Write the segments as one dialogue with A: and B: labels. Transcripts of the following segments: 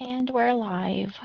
A: And we're live.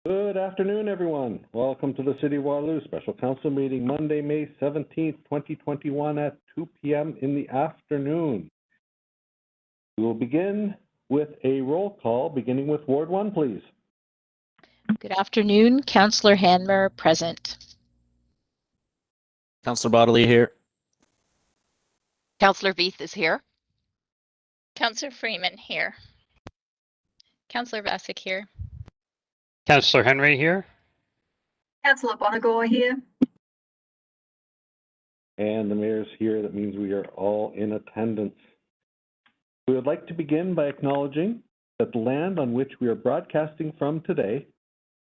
A: Good afternoon, everyone. Welcome to the City of Waterloo Special Council meeting Monday, May 17th, 2021 at 2 p.m. in the afternoon. We will begin with a roll call, beginning with Ward 1, please.
B: Good afternoon. Councillor Hanmer, present.
C: Councillor Bodley here.
D: Councillor Veith is here.
E: Councillor Freeman here. Councillor Vasic here.
F: Councillor Henry here.
G: Councillor Bonagore here.
A: And the mayor's here. That means we are all in attendance. We would like to begin by acknowledging that the land on which we are broadcasting from today,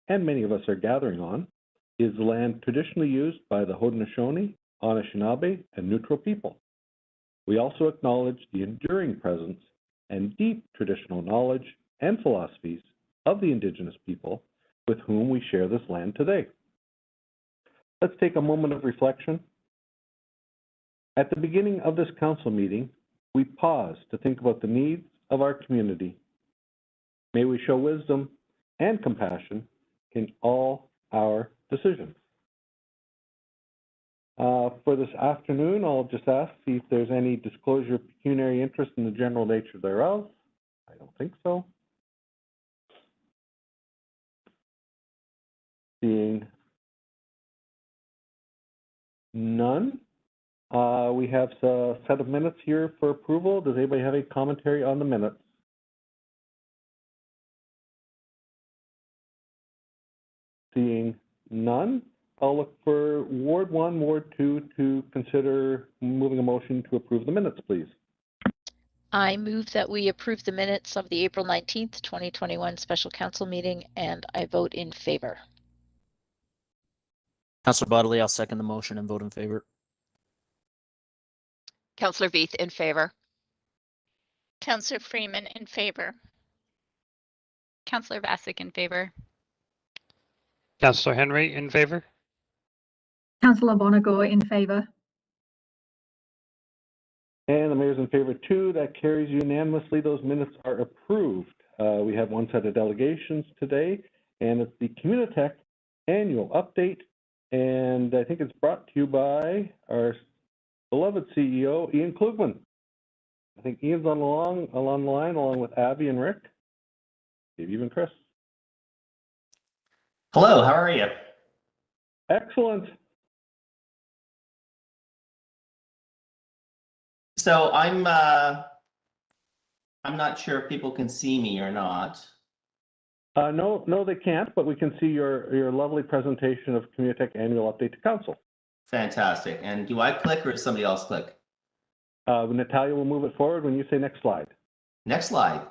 A: and many of us are gathering on, is the land traditionally used by the Haudenosaunee, Anishinaabe, and Neutral people. We also acknowledge the enduring presence and deep traditional knowledge and philosophies of the Indigenous people with whom we share this land today. Let's take a moment of reflection. At the beginning of this council meeting, we pause to think about the needs of our community. May we show wisdom and compassion in all our decisions. For this afternoon, I'll just ask, see if there's any disclosure of pecuniary interest in the general nature thereof. I don't think so. Seeing none, we have a set of minutes here for approval. Does anybody have any commentary on the minutes? Seeing none, I'll look for Ward 1, Ward 2 to consider moving a motion to approve the minutes, please.
B: I move that we approve the minutes of the April 19th, 2021 Special Council meeting, and I vote in favor.
C: Councillor Bodley, I'll second the motion and vote in favor.
D: Councillor Veith in favor.
E: Councillor Freeman in favor. Councillor Vasic in favor.
F: Councillor Henry in favor.
G: Councillor Bonagore in favour.
A: And the mayor's in favor too. That carries unanimously. Those minutes are approved. We have one set of delegations today, and it's the Communitech annual update. And I think it's brought to you by our beloved CEO, Ian Klugman. I think Ian's along the line, along with Abby and Rick, maybe even Chris.
H: Hello, how are you?
A: Excellent.
H: So I'm not sure if people can see me or not.
A: No, they can't, but we can see your lovely presentation of Communitech Annual Update to Council.
H: Fantastic. And do I click or does somebody else click?
A: Natalia will move it forward when you say next slide.
H: Next slide.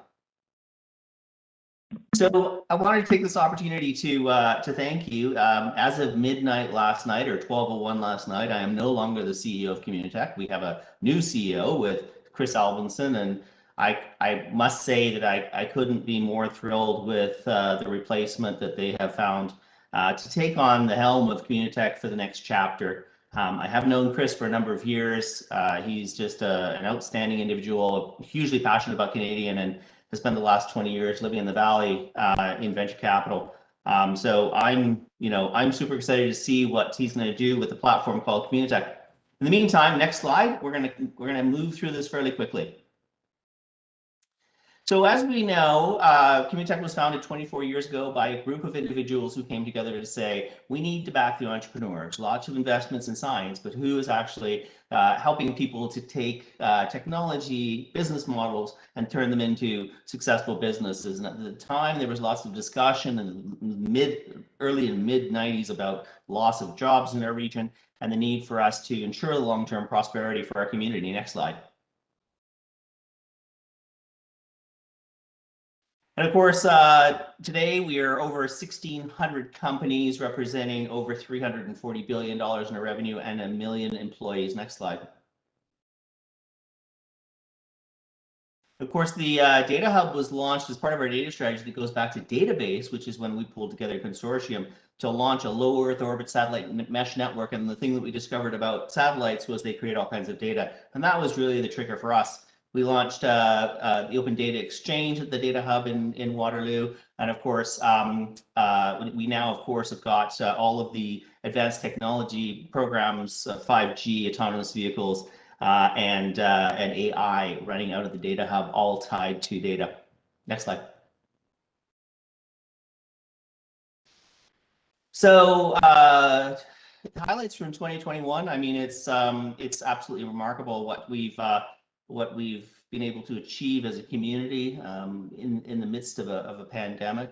H: So I wanted to take this opportunity to thank you. As of midnight last night, or 12:01 last night, I am no longer the CEO of Communitech. We have a new CEO with Chris Albinson, and I must say that I couldn't be more thrilled with the replacement that they have found to take on the helm of Communitech for the next chapter. I have known Chris for a number of years. He's just an outstanding individual, hugely passionate about Canadian, and has spent the last 20 years living in the Valley in venture capital. So I'm super excited to see what he's going to do with the platform called Communitech. In the meantime, next slide. We're gonna move through this fairly quickly. So as we know, Communitech was founded 24 years ago by a group of individuals who came together to say, we need to back the entrepreneurs, lots of investments in science, but who is actually helping people to take technology, business models, and turn them into successful businesses. And at the time, there was lots of discussion in the early and mid 90s about loss of jobs in our region and the need for us to ensure the long-term prosperity for our community. Next slide. And of course, today we are over 1,600 companies representing over $340 billion in our revenue and 1 million employees. Next slide. Of course, the Data Hub was launched as part of our data strategy that goes back to database, which is when we pulled together a consortium to launch a low Earth orbit satellite mesh network. And the thing that we discovered about satellites was they create all kinds of data. And that was really the trigger for us. We launched the Open Data Exchange at the Data Hub in Waterloo. And of course, we now, of course, have got all of the advanced technology programs, 5G, autonomous vehicles, and AI running out of the Data Hub, all tied to data. Next slide. So highlights from 2021. I mean, it's absolutely remarkable what we've been able to achieve as a community in the midst of a pandemic.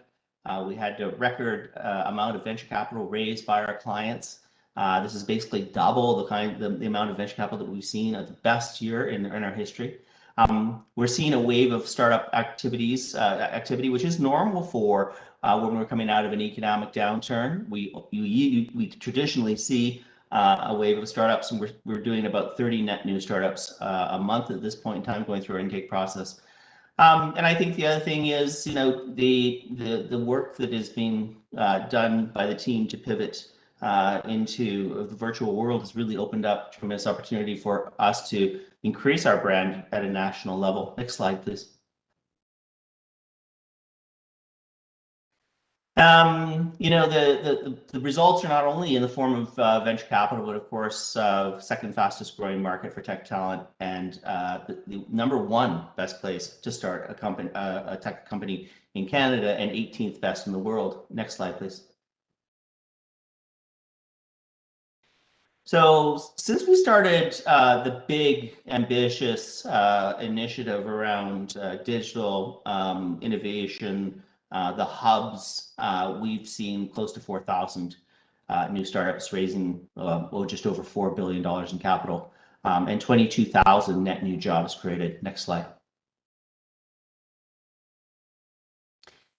H: We had a record amount of venture capital raised by our clients. This is basically double the amount of venture capital that we've seen at the best year in our history. We're seeing a wave of startup activity, which is normal for when we're coming out of an economic downturn. We traditionally see a wave of startups, and we're doing about 30 net new startups a month at this point in time, going through our intake process. And I think the other thing is, you know, the work that is being done by the team to pivot into the virtual world has really opened up tremendous opportunity for us to increase our brand at a national level. Next slide, please. You know, the results are not only in the form of venture capital, but of course, second fastest growing market for tech talent, and the #1 best place to start a tech company in Canada, and 18th best in the world. Next slide, please. So since we started the big, ambitious initiative around digital innovation, the hubs, we've seen close to 4,000 new startups raising just over $4 billion in capital, and 22,000 net new jobs created. Next slide.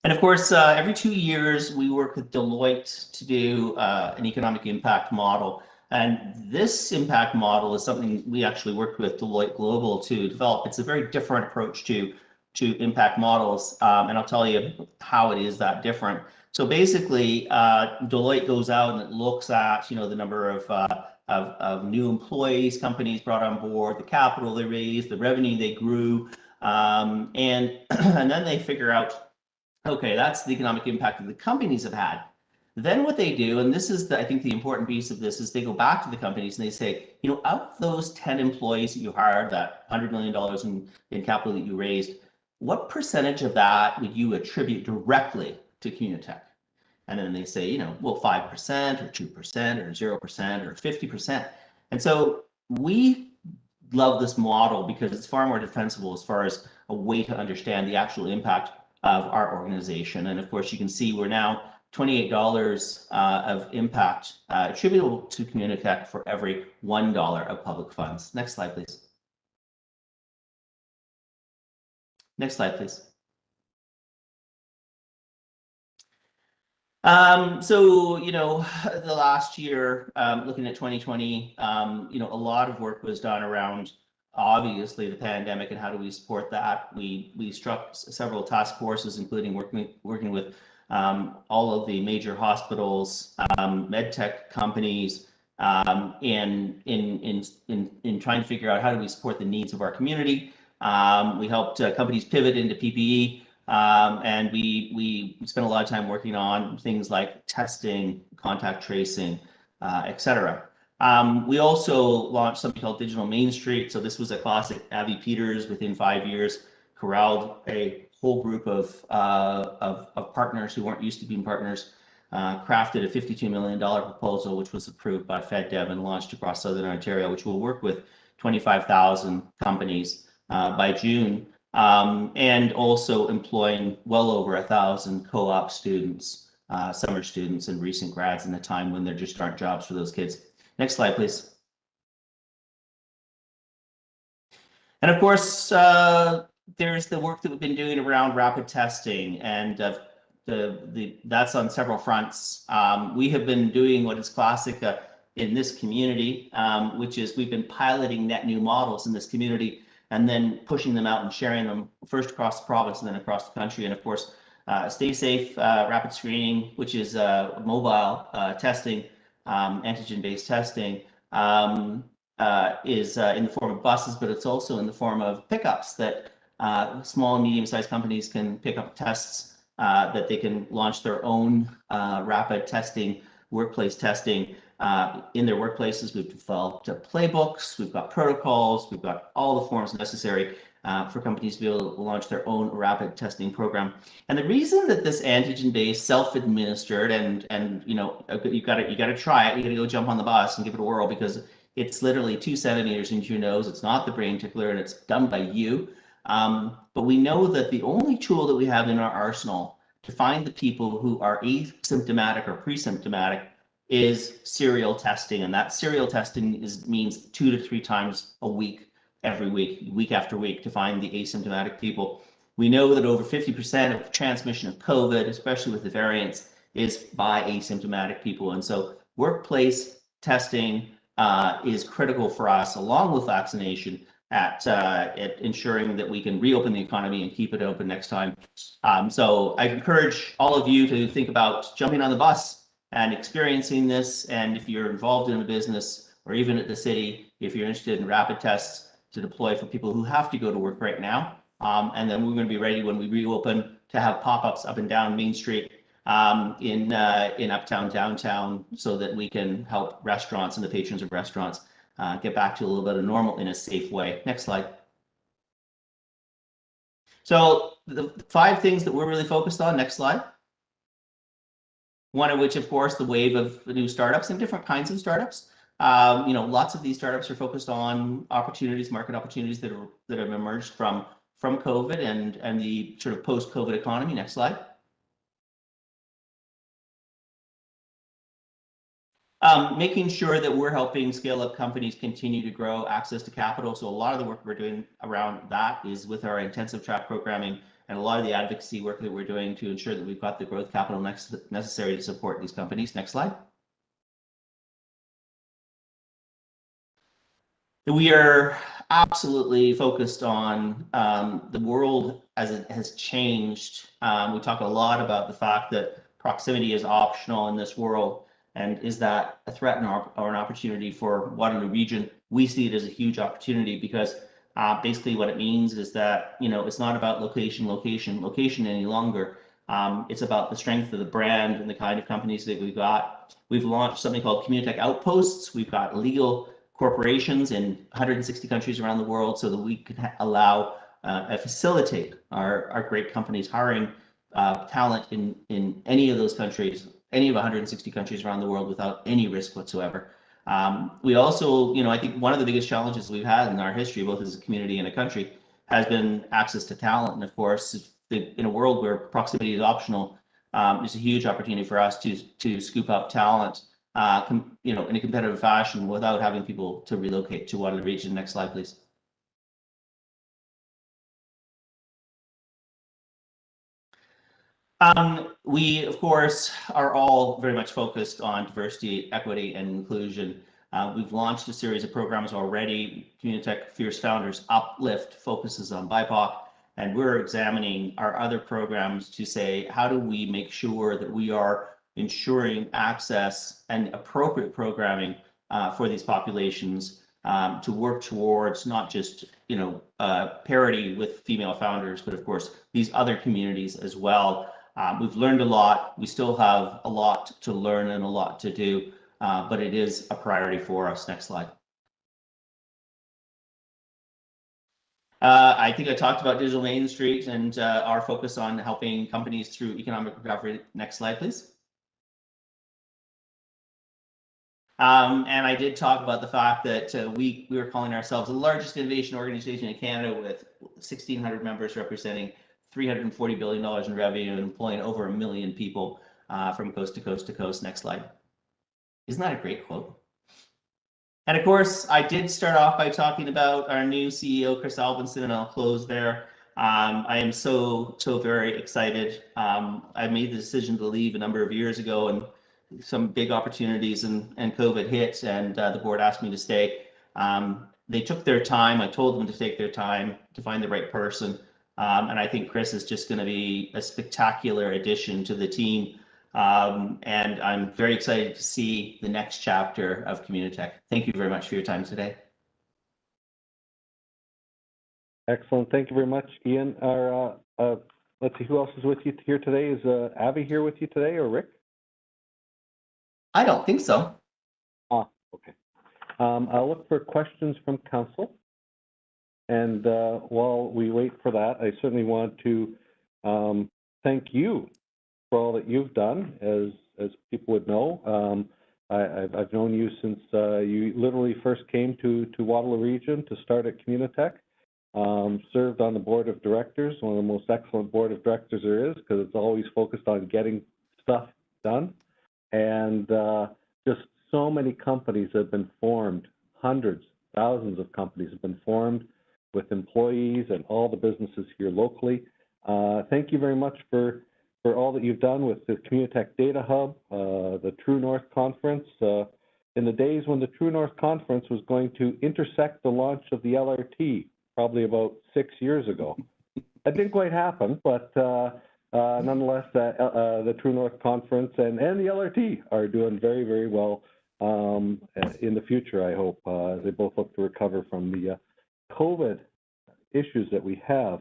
H: And of course, every 2 years, we work with Deloitte to do an economic impact model. And this impact model is something we actually worked with Deloitte Global to develop. It's a very different approach to impact models, and I'll tell you how it is that different. So basically, Deloitte goes out and it looks at, you know, the number of new employees companies brought on board, the capital they raised, the revenue they grew, and then they figure out, okay, that's the economic impact that the companies have had. Then what they do, and this is I think the important piece of this, is they go back to the companies and they say, you know, out of those 10 employees that you hired, that $100 million in capital that you raised, what percentage of that would you attribute directly to Communitech? And then they say, you know, well, 5% or 2% or 0% or 50%. And so we love this model because it's far more defensible as far as a way to understand the actual impact of our organization. And of course, you can see we're now $28 of impact attributable to Communitech for every $1 of public funds. Next slide, please. Next slide, please. So, you know, the last year, looking at 2020, you know, a lot of work was done around, obviously, the pandemic and how do we support that. We struck several task forces, including working with all of the major hospitals, med tech companies, in trying to figure out how do we support the needs of our community. We helped companies pivot into PPE, and we spent a lot of time working on things like testing, contact tracing, etc. We also launched something called Digital Main Street. So this was a classic. Avi Peters, within 5 years, corralled a whole group of partners who weren't used to being partners, crafted a $52 million proposal, which was approved by FedDev and launched across Southern Ontario, which will work with 25,000 companies by June, and also employing well over 1,000 co-op students, summer students, and recent grads in a time when there just aren't jobs for those kids. Next slide, please. And of course, there's the work that we've been doing around rapid testing, and that's on several fronts. We have been doing what is classic in this community, which is we've been piloting net new models in this community and then pushing them out and sharing them first across the province and then across the country. And of course, Stay Safe rapid screening, which is mobile testing, antigen-based testing. is in the form of buses, but it's also in the form of pickups that small and medium-sized companies can pick up tests that they can launch their own rapid testing, workplace testing in their workplaces. We've developed playbooks, we've got protocols, we've got all the forms necessary for companies to be able to launch their own rapid testing program. And the reason that this antigen-based, self-administered, and you know, you got to try it. You got to go jump on the bus and give it a whirl, because it's literally 2 centimeters into your nose. It's not the brain tickler, and it's done by you. But we know that the only tool that we have in our arsenal to find the people who are asymptomatic or pre-symptomatic is serial testing, and that serial testing means 2 to 3 times a week, every week, week after week, to find the asymptomatic people. We know that over 50% of transmission of COVID, especially with the variants, is by asymptomatic people, and so workplace testing is critical for us, along with vaccination, at ensuring that we can reopen the economy and keep it open next time. So I encourage all of you to think about jumping on the bus and experiencing this. And if you're involved in a business, or even at the city, if you're interested in rapid tests to deploy for people who have to go to work right now, and then we're going to be ready when we reopen to have pop-ups up and down Main Street in uptown, downtown, so that we can help restaurants and the patrons of restaurants get back to a little bit of normal in a safe way. Next slide. So the 5 things that we're really focused on. Next slide. One of which, of course, the wave of new startups and different kinds of startups. You know, lots of these startups are focused on opportunities, market opportunities that have emerged from COVID and the sort of post-COVID economy. Next slide. Making sure that we're helping scale-up companies continue to grow access to capital. So a lot of the work we're doing around that is with our intensive track programming, and a lot of the advocacy work that we're doing to ensure that we've got the growth capital necessary to support these companies. Next slide. We are absolutely focused on the world as it has changed. We talk a lot about the fact that proximity is optional in this world. And is that a threat or an opportunity for Waterloo region? We see it as a huge opportunity, because basically what it means is that, you know, it's not about location any longer. It's about the strength of the brand and the kind of companies that we've got. We've launched something called Communitech Outposts. We've got legal corporations in 160 countries around the world, so that we can allow and facilitate our great companies hiring talent in any of those countries, any of 160 countries around the world, without any risk whatsoever. We also, you know, I think one of the biggest challenges we've had in our history, both as a community and a country, has been access to talent. And of course, in a world where proximity is optional, it's a huge opportunity for us to scoop up talent, you know, in a competitive fashion without having people to relocate to Waterloo region. Next slide, please. We, of course, are all very much focused on diversity, equity, and inclusion. We've launched a series of programs already. Communitech Fierce Founders Uplift focuses on BIPOC, and we're examining our other programs to say, how do we make sure that we are ensuring access and appropriate programming for these populations, to work towards not just, you know, parity with female founders, but of course these other communities as well. We've learned a lot. We still have a lot to learn and a lot to do, but it is a priority for us. Next slide. I think I talked about Digital Main Street and our focus on helping companies through economic recovery. Next slide, please. And I did talk about the fact that we were calling ourselves the largest innovation organization in Canada, with 1,600 members representing $340 billion in revenue and employing over 1 million people from coast to coast to coast. Next slide. Isn't that a great quote? And of course, I did start off by talking about our new CEO, Chris Albinson, and I'll close there. I am so very excited. I made the decision to leave a number of years ago, and some big opportunities and COVID hit, and the board asked me to stay. They took their time. I told them to take their time to find the right person. And I think Chris is just going to be a spectacular addition to the team. And I'm very excited to see the next chapter of Communitech. Thank you very much for your time today.
A: Excellent. Thank you very much, Ian. Let's see, who else is with you here today? Is Avi here with you today, or Rick?
H: I don't think so.
A: Ah, okay. I'll look for questions from council. And while we wait for that, I certainly want to thank you for all that you've done. As people would know, I've known you since you literally first came to Waterloo Region to start at Communitech. Served on the board of directors, one of the most excellent board of directors there is, because it's always focused on getting stuff done. And just so many companies have been formed, hundreds, thousands of companies have been formed with employees and all the businesses here locally. Thank you very much for all that you've done with the Communitech Data Hub, the True North Conference. In the days when the True North Conference was going to intersect the launch of the LRT, probably about 6 years ago. That didn't quite happen, but nonetheless, the True North Conference and the LRT are doing very, very well in the future, I hope. They both look to recover from the COVID issues that we have.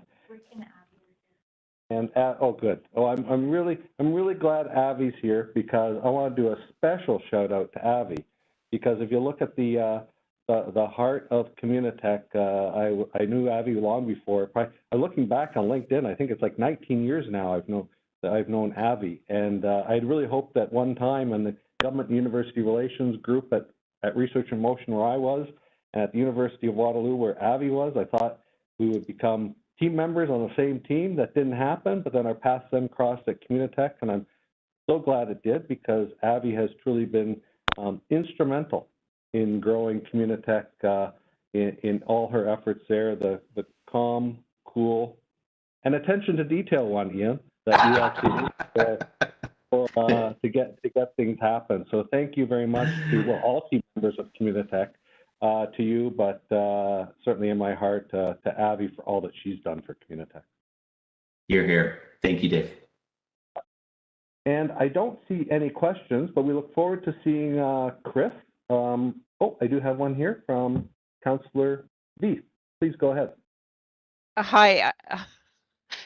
A: And oh, good. Oh, I'm really glad Avi's here, because I want to do a special shout out to Avi, because if you look at the heart of Communitech, I knew Avi long before. Looking back on LinkedIn, I think it's like 19 years now I've known Avi, and I really hoped that one time in the Government and University Relations group at Research in Motion, where I was, and at the University of Waterloo, where Avi was, I thought we would become team members on the same team. That didn't happen, but then our paths then crossed at Communitech, and I'm so glad it did, because Avi has truly been instrumental in growing Communitech in all her efforts there. The calm, cool, and attention to detail one, Ian, that you actually to get things happen. So thank you very much to all team members of Communitech, to you, but certainly in my heart to Avi for all that she's done for Communitech.
H: You're here. Thank you, Dave.
A: And I don't see any questions, but we look forward to seeing Chris. Oh, I do have one here from Councillor B. Please go ahead.
D: Hi.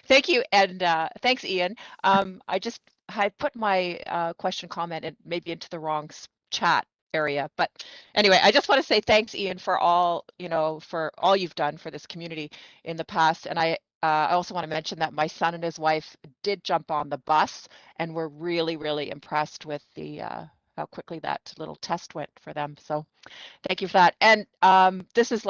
D: Thank you, and thanks, Ian. I put my question comment maybe into the wrong chat area, but anyway, I just want to say thanks, Ian, for all you've done for this community in the past. And I also want to mention that my son and his wife did jump on the bus, and we're really, really impressed with the how quickly that little test went for them. So thank you for that. And I just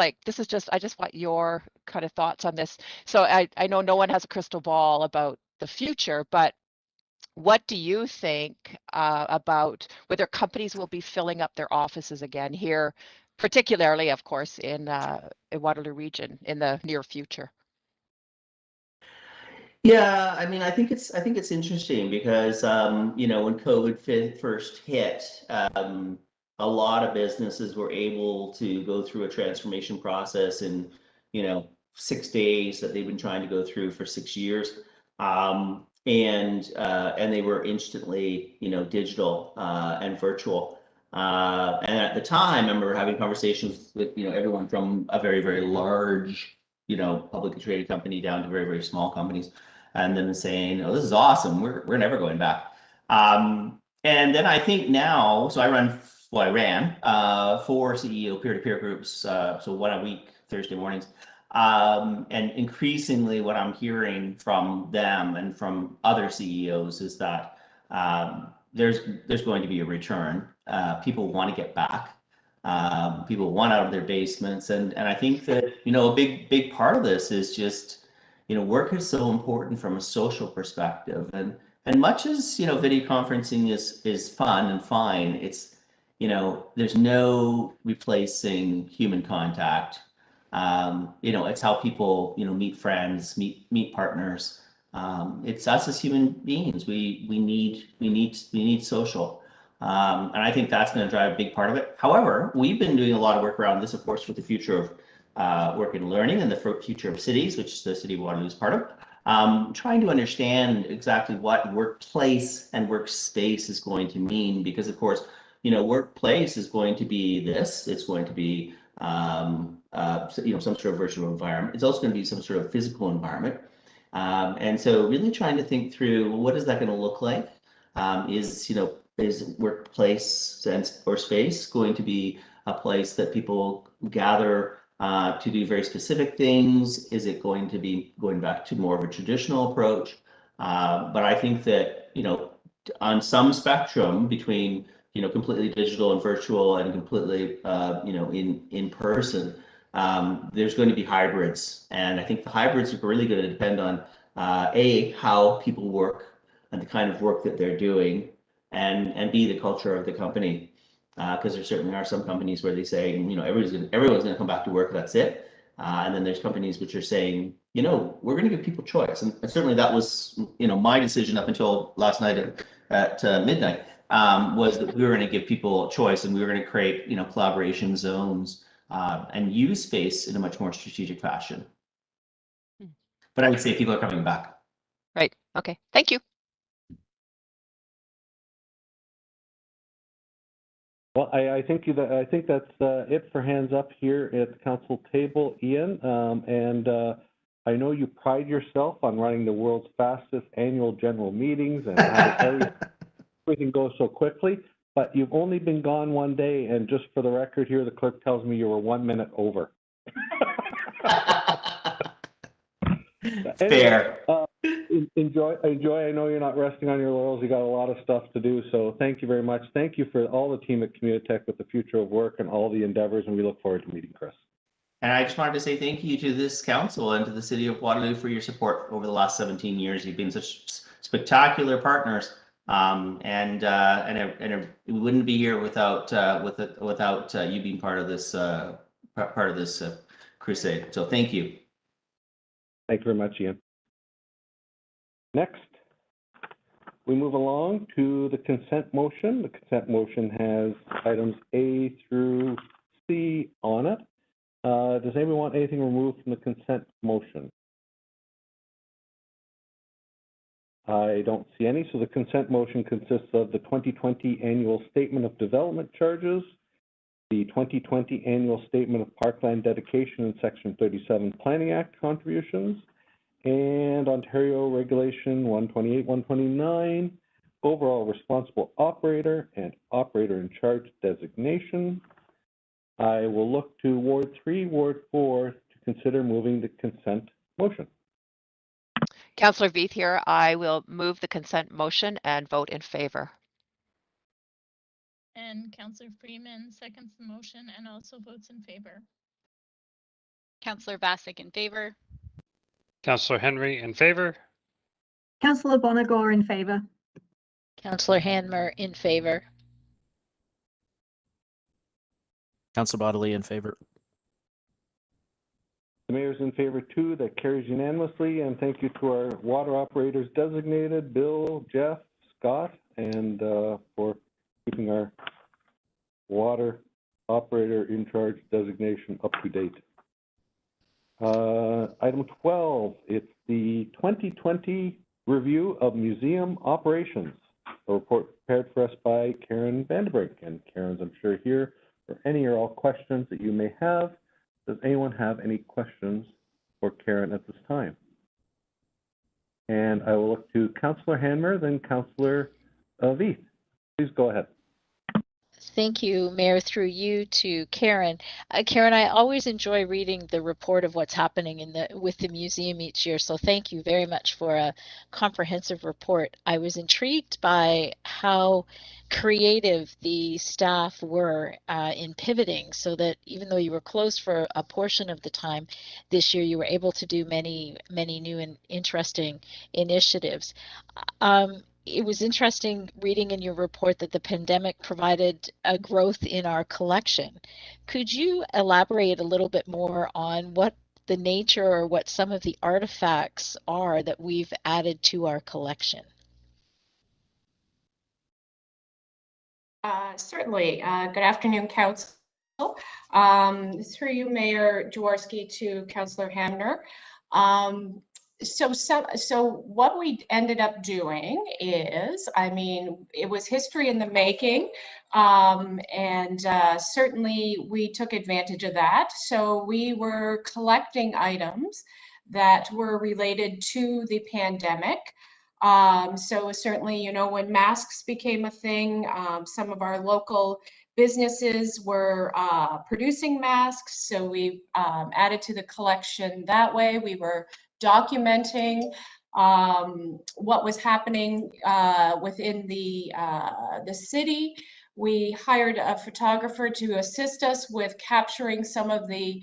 D: want your kind of thoughts on this. So I know no one has a crystal ball about the future, but what do you think about whether companies will be filling up their offices again here, particularly, of course, in Waterloo Region in the near future?
H: Yeah, I mean, I think it's interesting, because when COVID first hit, a lot of businesses were able to go through a transformation process in 6 days that they've been trying to go through for 6 years, and they were instantly digital and virtual. And at the time, I remember having conversations with everyone from a very, very large publicly traded company down to very, very small companies, and then saying, "Oh, this is awesome. We're never going back." And then I think now, so I ran 4 CEO peer-to-peer groups, so one a week, Thursday mornings. And increasingly what I'm hearing from them and from other CEOs is that there's going to be a return. People want to get back. People want out of their basements. And I think that, a big part of this is just, work is so important from a social perspective. And much as, video conferencing is fun and fine, it's, there's no replacing human contact. It's how people, meet friends, meet partners. It's us as human beings. We need social. And I think that's going to drive a big part of it. However, we've been doing a lot of work around this, of course, with the future of work and learning and the future of cities, which the city of Waterloo is part of. trying to understand exactly what workplace and workspace is going to mean, because of course, you know, workplace is going to be this, it's going to be, you know, some sort of virtual environment. It's also going to be some sort of physical environment. And so really trying to think through, well, what is that going to look like? Is workplace or space going to be a place that people gather to do very specific things? Is it going to be going back to more of a traditional approach? But I think that, you know, on some spectrum between, you know, completely digital and virtual and completely, you know, in person, there's going to be hybrids. And I think the hybrids are really going to depend on A, how people work and the kind of work that they're doing, and B, the culture of the company. Because there certainly are some companies where they say, you know, everyone's going to come back to work, that's it. And then there's companies which are saying, you know, we're going to give people choice. And certainly that was, you know, my decision up until last night at midnight, was that we were going to give people choice, and we were going to create, you know, collaboration zones and use space in a much more strategic fashion. But I would say people are coming back.
D: Right. Okay. Thank you.
A: Well, I think that's it for hands up here at the council table, Ian. I know you pride yourself on running the world's fastest annual general meetings and having everything goes so quickly. But you've only been gone one day, and just for the record here, the clerk tells me you were 1 minute over.
H: Fair.
A: Enjoy. I know you're not resting on your laurels. You got a lot of stuff to do. So thank you very much. Thank you for all the team at Communitech with the future of work and all the endeavors, and we look forward to meeting Chris.
H: And I just wanted to say thank you to this council and to the city of Waterloo for your support over the last 17 years. You've been such spectacular partners, and we wouldn't be here without you being part of this crusade. So thank you.
A: Thank you very much, Ian. Next, we move along to the consent motion. The consent motion has items A through C on it. Does anyone want anything removed from the consent motion? I don't see any, so the consent motion consists of the 2020 annual statement of development charges, the 2020 annual statement of parkland dedication and Section 37 Planning Act contributions, and Ontario Regulation 128-129, overall responsible operator and operator in charge designation. I will look to Ward 3, Ward 4 to consider moving the consent motion.
D: Councillor Veith here. I will move the consent motion and vote in favor.
E: And Councillor Freeman seconds the motion and also votes in favor.
I: Councillor Bassick in favor.
F: Councillor Henry in favor.
G: Councillor Bonagor in favor.
B: Councillor Hanmer in favor.
C: Councillor Bodley in favor.
A: The mayor's in favor too. That carries unanimously. And thank you to our water operators designated, Bill, Jeff, Scott, and for keeping our water operator in charge designation up to date. Item 12, it's the 2020 review of museum operations. A report prepared for us by Karen Vandenbrink. And Karen's, I'm sure, here for any or all questions that you may have. Does anyone have any questions for Karen at this time? And I will look to Councillor Hanmer, then Councillor Veith. Please go ahead.
B: Thank you, Mayor, through you to Karen. Karen, I always enjoy reading the report of what's happening with the museum each year, so thank you very much for a comprehensive report. I was intrigued by how creative the staff were in pivoting, so that even though you were closed for a portion of the time this year, you were able to do many new and interesting initiatives. It was interesting reading in your report that the pandemic provided a growth in our collection. Could you elaborate a little bit more on what the nature or what some of the artifacts are that we've added to our collection?
J: Certainly. Good afternoon, Council. Through you, Mayor Jaworski, to Councillor Hamner. So what we ended up doing is, I mean, it was history in the making, and certainly we took advantage of that. So we were collecting items that were related to the pandemic. So certainly, you know, when masks became a thing, some of our local businesses were producing masks, so we added to the collection that way. We were documenting what was happening within the city. We hired a photographer to assist us with capturing some of the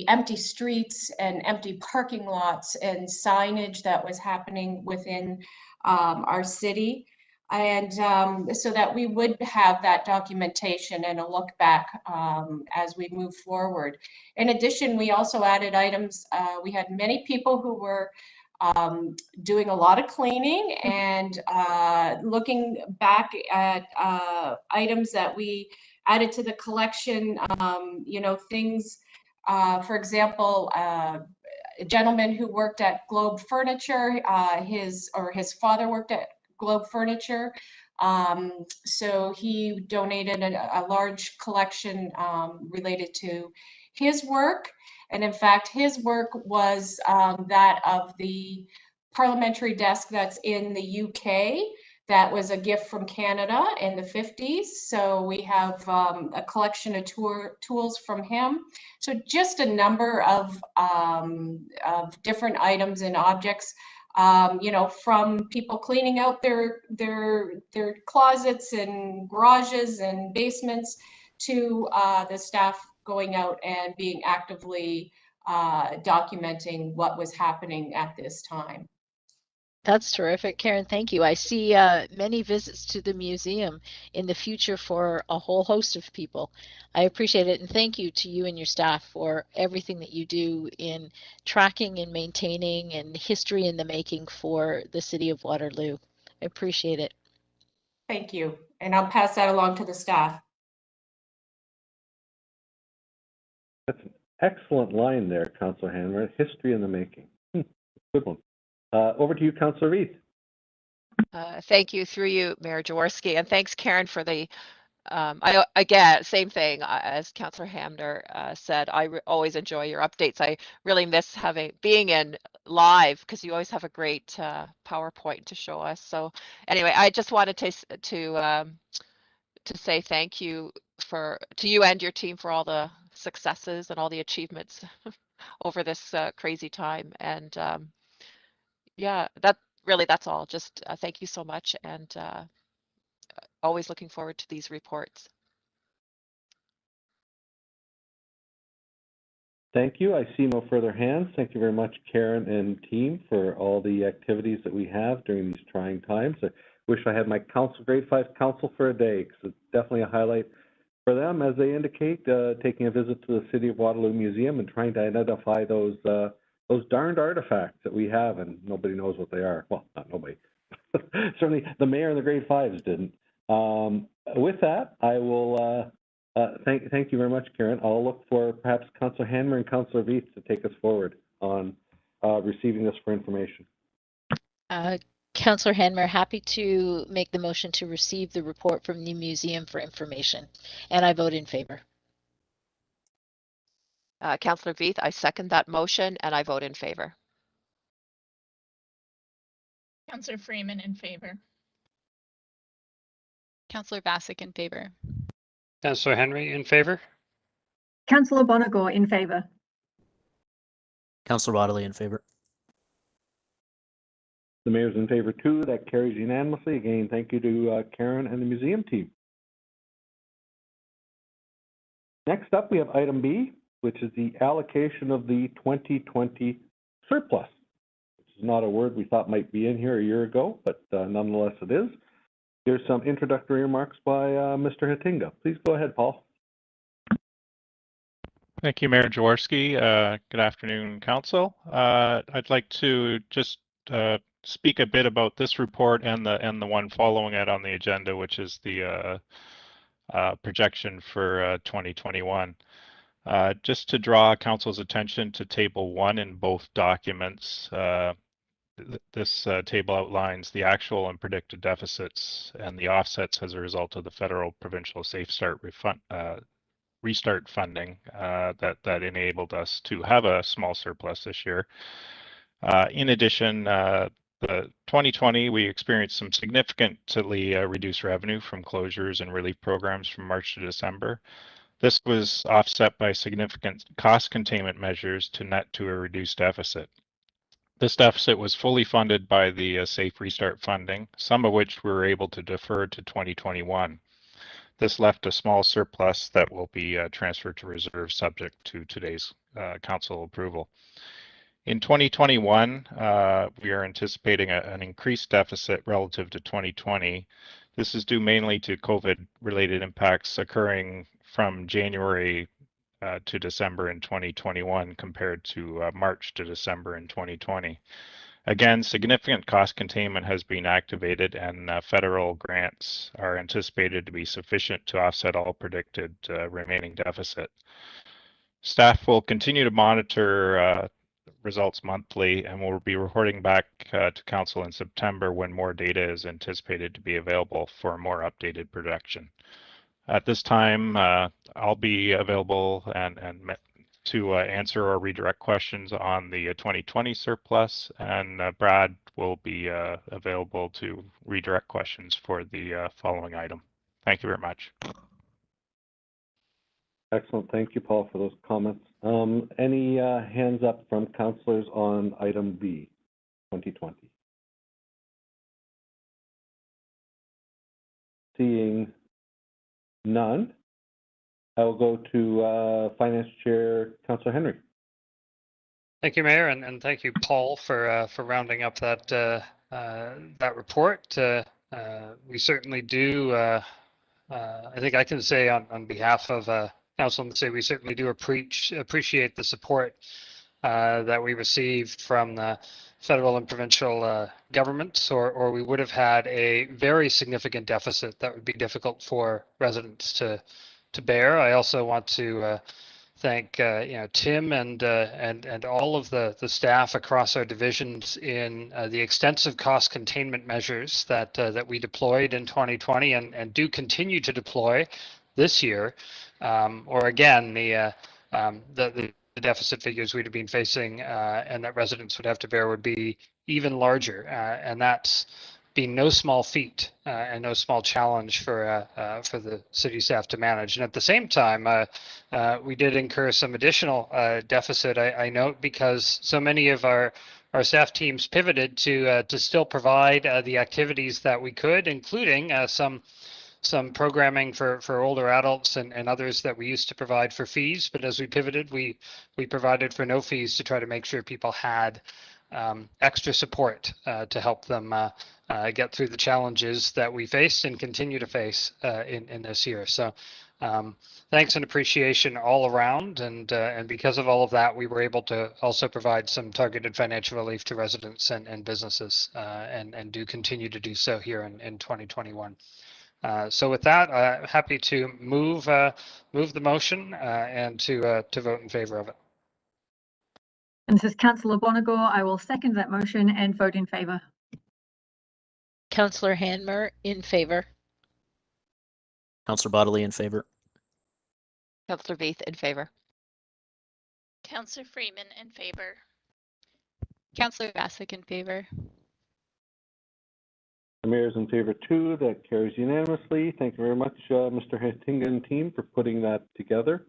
J: empty streets and empty parking lots and signage that was happening within our city. And so that we would have that documentation and a look back as we move forward. In addition, we also added items. We had many people who were doing a lot of cleaning and looking back at items that we added to the collection, you know, things, for example, a gentleman who worked at Globe Furniture, his father worked at Globe Furniture. So he donated a large collection related to his work. And in fact, his work was that of the parliamentary desk that's in the UK. That was a gift from Canada in the 50s. So we have a collection of tools from him. So just a number of different items and objects, you know, from people cleaning out their closets and garages and basements to the staff going out and being actively documenting what was happening at this time.
B: That's terrific, Karen. Thank you. I see many visits to the museum in the future for a whole host of people. I appreciate it, and thank you to you and your staff for everything that you do in tracking and maintaining and history in the making for the city of Waterloo. I appreciate it.
J: Thank you, and I'll pass that along to the staff.
A: That's an excellent line there, Councillor Hanmer. History in the making. Good one. Over to you, Councillor Reith.
D: Thank you, through you, Mayor Jaworski, and thanks, Karen, for the again, same thing as Councillor Hamner said. I always enjoy your updates. I really miss being in live because you always have a great PowerPoint to show us. So anyway, I just wanted to say thank you to you and your team for all the successes and all the achievements over this crazy time. And yeah, that's all. Just thank you so much, and always looking forward to these reports.
A: Thank you. I see no further hands. Thank you very much, Karen and team, for all the activities that we have during these trying times. I wish I had my grade 5 council for a day, because it's definitely a highlight for them, as they indicate, taking a visit to the City of Waterloo Museum and trying to identify those darned artifacts that we have, and nobody knows what they are. Well, not nobody. Certainly the mayor and the grade 5s didn't. With that, I will thank you very much, Karen. I'll look for perhaps Councillor Hanmer and Councillor Reith to take us forward on receiving this for information.
B: Councillor Hanmer, happy to make the motion to receive the report from the museum for information, and I vote in favor.
D: Councillor Veith, I second that motion, and I vote in favor.
E: Councillor Freeman in favor.
I: Councillor Bassick in favor.
F: Councillor Henry in favor.
G: Councillor Bonagor in favor.
C: Councillor Bodley in favor.
A: The mayor's in favor too. That carries unanimously. Again, thank you to Karen and the museum team. Next up, we have item B, which is the allocation of the 2020 surplus. Which is not a word we thought might be in here a year ago, but nonetheless it is. Here's some introductory remarks by Mr. Hatinga. Please go ahead, Paul.
K: Thank you, Mayor Jaworski. Good afternoon, Council. I'd like to just speak a bit about this report and the one following it on the agenda, which is the projection for 2021. Just to draw Council's attention to Table 1 in both documents, this table outlines the actual and predicted deficits and the offsets as a result of the federal provincial Safe Start restart funding that enabled us to have a small surplus this year. In addition, the 2020, we experienced some significantly reduced revenue from closures and relief programs from March to December. This was offset by significant cost containment measures to net to a reduced deficit. This deficit was fully funded by the Safe Restart funding, some of which we were able to defer to 2021. This left a small surplus that will be transferred to reserve subject to today's council approval. In 2021, we are anticipating an increased deficit relative to 2020. This is due mainly to COVID-related impacts occurring from January to December in 2021 compared to March to December in 2020. Again, significant cost containment has been activated and federal grants are anticipated to be sufficient to offset all predicted remaining deficit. Staff will continue to monitor results monthly and will be reporting back to Council in September when more data is anticipated to be available for a more updated projection. At this time, I'll be available and to answer or redirect questions on the 2020 surplus, and Brad will be available to redirect questions for the following item. Thank you very much.
A: Excellent. Thank you, Paul, for those comments. Any hands up from councillors on item B, 2020? Seeing none, I will go to Finance Chair, Councillor Henry.
F: Thank you, Mayor, and thank you, Paul, for rounding up that that report. We certainly do. I think I can say on behalf of Council, say we certainly do appreciate the support that we received from the federal and provincial governments, or we would have had a very significant deficit that would be difficult for residents to bear. I also want to thank Tim and all of the staff across our divisions in the extensive cost containment measures that we deployed in 2020 and do continue to deploy this year. Or again, the deficit figures we'd have been facing and that residents would have to bear would be even larger, and that's been no small feat and no small challenge for the city staff to manage. And at the same time, we did incur some additional deficit, I note, because so many of our staff teams pivoted to still provide the activities that we could, including some programming for older adults and others that we used to provide for fees. But as we pivoted, we provided for no fees to try to make sure people had extra support to help them get through the challenges that we faced and continue to face in this year. So thanks and appreciation all around. And because of all of that, we were able to also provide some targeted financial relief to residents and businesses and do continue to do so here in 2021. So with that, happy to move the motion and to vote in favor of it.
G: And this is Councillor Bonagor. I will second that motion and vote in favor.
B: Councillor Hanmer, in favor.
C: Councillor Bodley, in favor.
D: Councillor Veith, in favor.
E: Councillor Freeman, in favor.
I: Councillor Bassick, in favor.
A: The mayor is in favor too. That carries unanimously. Thank you very much, Mr. Hattinga and team, for putting that together.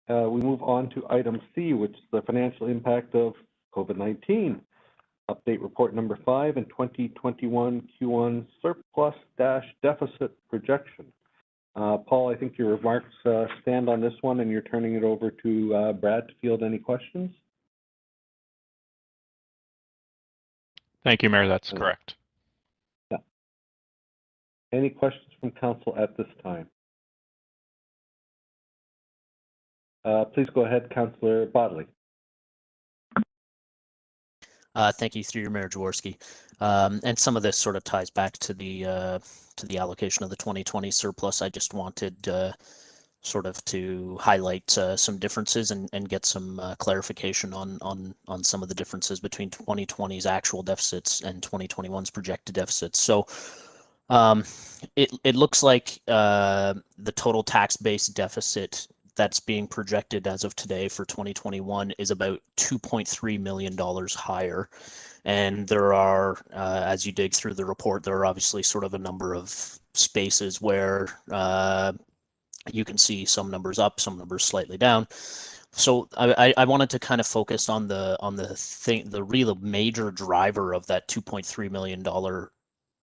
A: We move on to item C, which is the financial impact of COVID-19. Update report number 5 and 2021 Q1 surplus-deficit projection. Paul, I think your remarks stand on this one, and you're turning it over to Brad to field any questions.
K: Thank you, Mayor. That's correct.
A: Yeah. Any questions from council at this time? Please go ahead, Councillor Bodley.
C: Thank you, through your Mayor Jaworski. And some of this sort of ties back to the allocation of the 2020 surplus. I just wanted sort of to highlight some differences and get some clarification on some of the differences between 2020's actual deficits and 2021's projected deficits. So it looks like the total tax-based deficit that's being projected as of today for 2021 is about $2.3 million higher. And there are, as you dig through the report, there are obviously sort of a number of spaces where you can see some numbers up, some numbers slightly down. So I wanted to kind of focus on the real major driver of that $2.3 million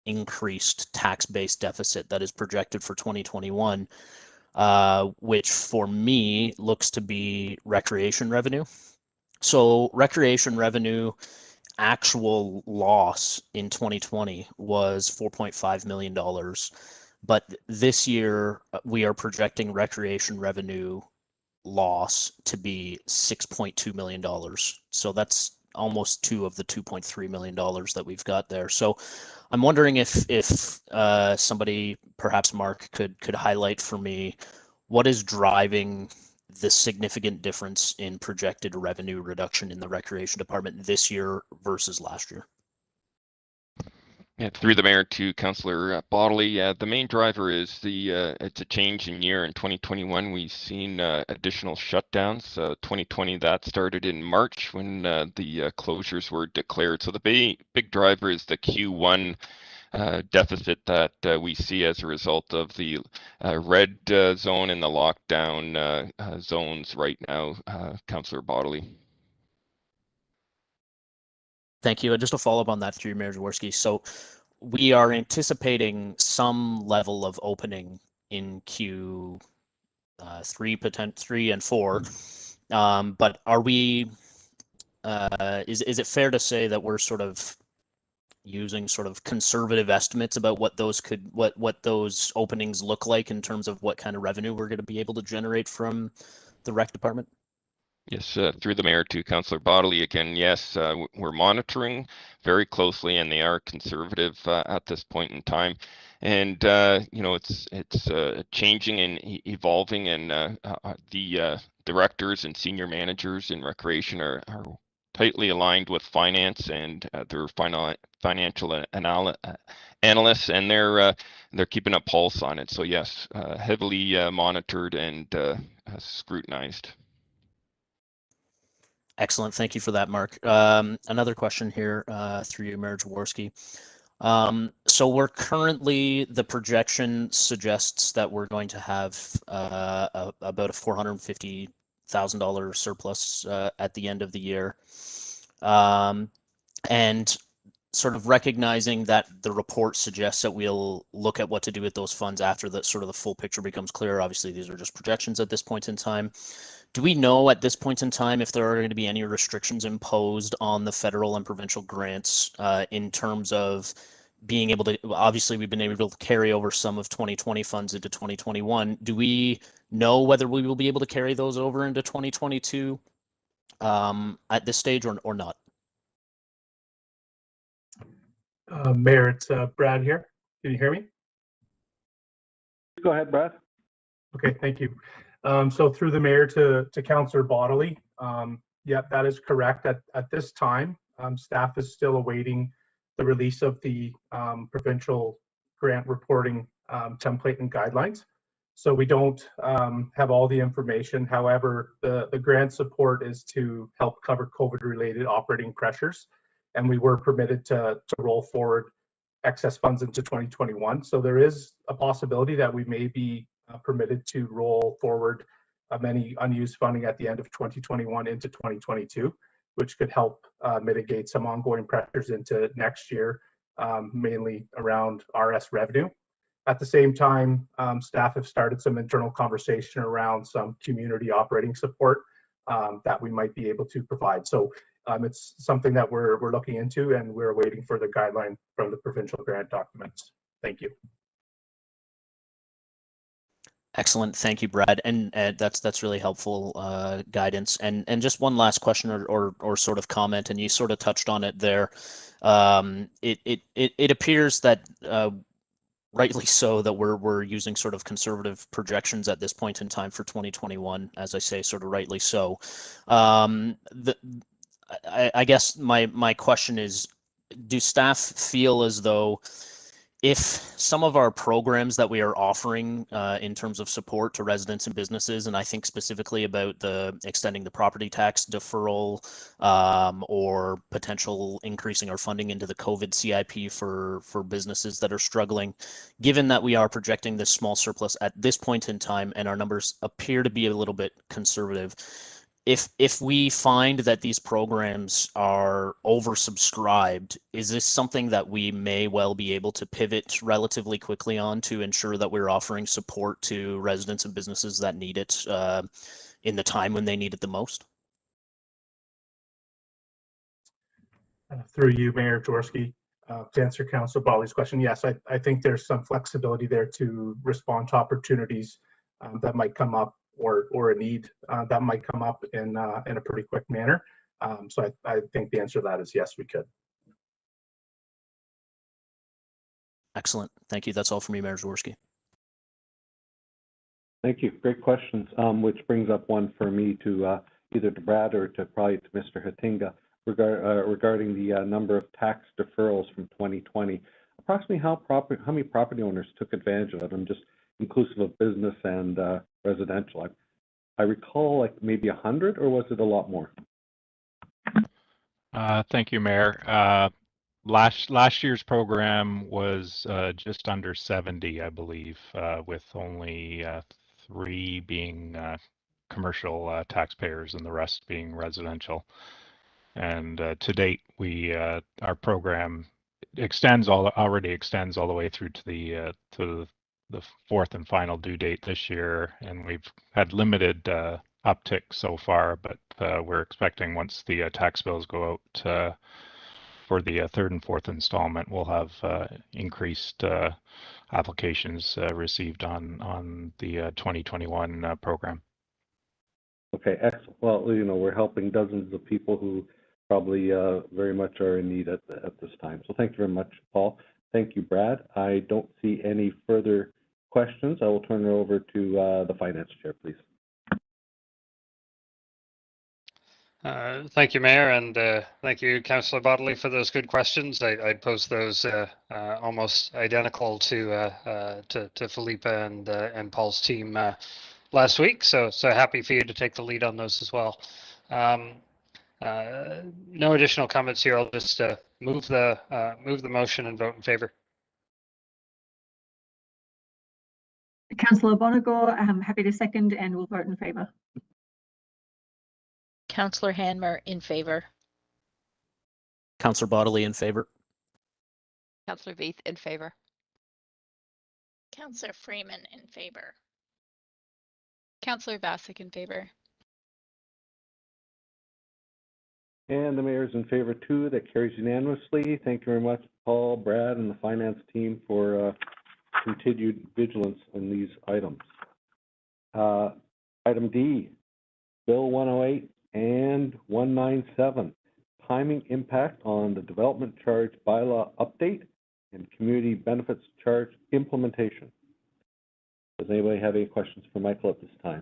C: increased tax-based deficit that is projected for 2021, which for me looks to be recreation revenue. So recreation revenue actual loss in 2020 was $4.5 million. But this year we are projecting recreation revenue loss to be $6.2 million. So that's almost two of the $2.3 million that we've got there. So I'm wondering if somebody, perhaps Mark, could highlight for me what is driving the significant difference in projected revenue reduction in the recreation department this year versus last year.
L: Yeah, through the mayor to Councillor Bodley. The main driver is it's a change in year. In 2021, we've seen additional shutdowns. 2020, that started in March when the closures were declared. So the big driver is the Q1 deficit that we see as a result of the red zone and the lockdown zones right now, Councillor Bodley.
C: Thank you. And just to follow up on that through Mayor Jaworski. So we are anticipating some level of opening in Q3 and 4. But are we, is it fair to say that we're sort of using sort of conservative estimates about what those what those openings look like in terms of what kind of revenue we're going to be able to generate from the rec department?
L: Yes, through the mayor to Councillor Bodley again. Yes, we're monitoring very closely, and they are conservative at this point in time. And you know, it's changing and evolving, and the directors and senior managers in recreation are tightly aligned with finance and their financial analysts, and they're keeping a pulse on it. So yes, heavily monitored and scrutinized.
C: Excellent. Thank you for that, Mark. Another question here through you, Mayor Jaworski. So we're currently, the projection suggests that we're going to have about a $450,000 surplus at the end of the year. And sort of recognizing that the report suggests that we'll look at what to do with those funds after the sort of the full picture becomes clear. Obviously, these are just projections at this point in time. Do we know at this point in time if there are going to be any restrictions imposed on the federal and provincial grants in terms of being able to, obviously we've been able to carry over some of 2020 funds into 2021. Do we know whether we will be able to carry those over into 2022 at this stage or not?
M: Mayor, it's Brad here. Can you hear me?
A: Go ahead, Brad.
M: Okay, thank you. So through the mayor to Councillor Bodley, yeah, that is correct. At this time, staff is still awaiting the release of the provincial grant reporting template and guidelines. So we don't have all the information. However, the grant support is to help cover COVID-related operating pressures, and we were permitted to roll forward excess funds into 2021. So there is a possibility that we may be permitted to roll forward many unused funding at the end of 2021 into 2022, which could help mitigate some ongoing pressures into next year, mainly around RS revenue. At the same time, staff have started some internal conversation around some community operating support that we might be able to provide. So it's something that we're looking into, and we're waiting for the guideline from the provincial grant documents. Thank you.
C: Excellent, thank you, Brad, and that's really helpful guidance. And just one last question or sort of comment, and you sort of touched on it there. It appears that rightly so, that we're using sort of conservative projections at this point in time for 2021. As I say, sort of rightly so. I guess my question is, do staff feel as though if some of our programs that we are offering in terms of support to residents and businesses, and I think specifically about the extending the property tax deferral or potential increasing our funding into the COVID CIP for businesses that are struggling, given that we are projecting this small surplus at this point in time and our numbers appear to be a little bit conservative, if we find that these programs are oversubscribed, is this something that we may well be able to pivot relatively quickly on to ensure that we're offering support to residents and businesses that need it in the time when they need it the most?
M: Through you, Mayor Jaworski, to answer Councillor Bali's question, yes, I think there's some flexibility there to respond to opportunities that might come up, or a need that might come up in a pretty quick manner. So I think the answer to that is yes, we could.
C: Excellent. Thank you. That's all for me, Mayor Jaworski.
A: Thank you. Great questions, which brings up one for me to either to Brad or probably to Mr. Hatinga regarding the number of tax deferrals from 2020. Approximately how many property owners took advantage of it? I'm just inclusive of business and residential. I recall like maybe 100, or was it a lot more?
K: Thank you, Mayor. Last year's program was just under 70, I believe, with only 3 being commercial taxpayers and the rest being residential. And to date, our program already extends all the way through to the 4th and final due date this year, and we've had limited uptick so far, but we're expecting once the tax bills go out for the 3rd and 4th installment, we'll have increased applications received on the 2021 program.
A: Okay, excellent. Well, we're helping dozens of people who probably very much are in need at this time. So thank you very much, Paul. Thank you, Brad. I don't see any further questions. I will turn it over to the Finance Chair, please.
F: Thank you, Mayor, and thank you, Councillor Bodley, for those good questions. I posed those almost identical to Philippa and Paul's team last week. So happy for you to take the lead on those as well. No additional comments here. I'll just move the motion and vote in favor.
G: Councillor Bonigo, I'm happy to second, and we'll vote in favour.
B: Councillor Hanmer in favor.
C: Councillor Bodley in favor.
D: Councillor Veith in favor.
E: Councillor Freeman in favor.
I: Councillor Bassick in favor.
A: And the mayor is in favor too. That carries unanimously. Thank you very much, Paul, Brad, and the finance team for continued vigilance on these items. Item D, Bill 108 and 197, timing impact on the development charge bylaw update and community benefits charge implementation. Does anybody have any questions for Michael at this time?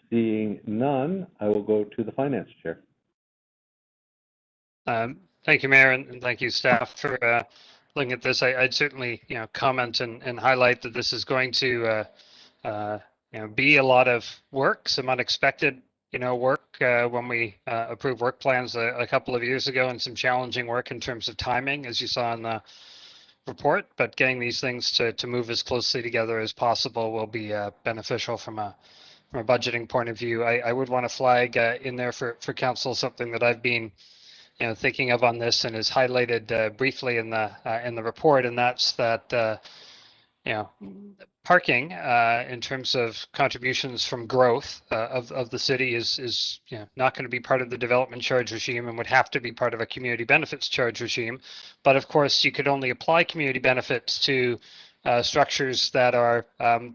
A: Seeing none, I will go to the Finance Chair.
F: Thank you, Mayor, and thank you, staff, for looking at this. I'd certainly, comment and highlight that this is going to, be a lot of work, some unexpected, work when we approved work plans a couple of years ago, and some challenging work in terms of timing, as you saw in the report. But getting these things to move as closely together as possible will be beneficial from a budgeting point of view. I would want to flag in there for council something that I've been thinking of on this and is highlighted briefly in the report, and that's that parking in terms of contributions from growth of the city is not going to be part of the development charge regime and would have to be part of a community benefits charge regime. But of course, you could only apply community benefits to structures that are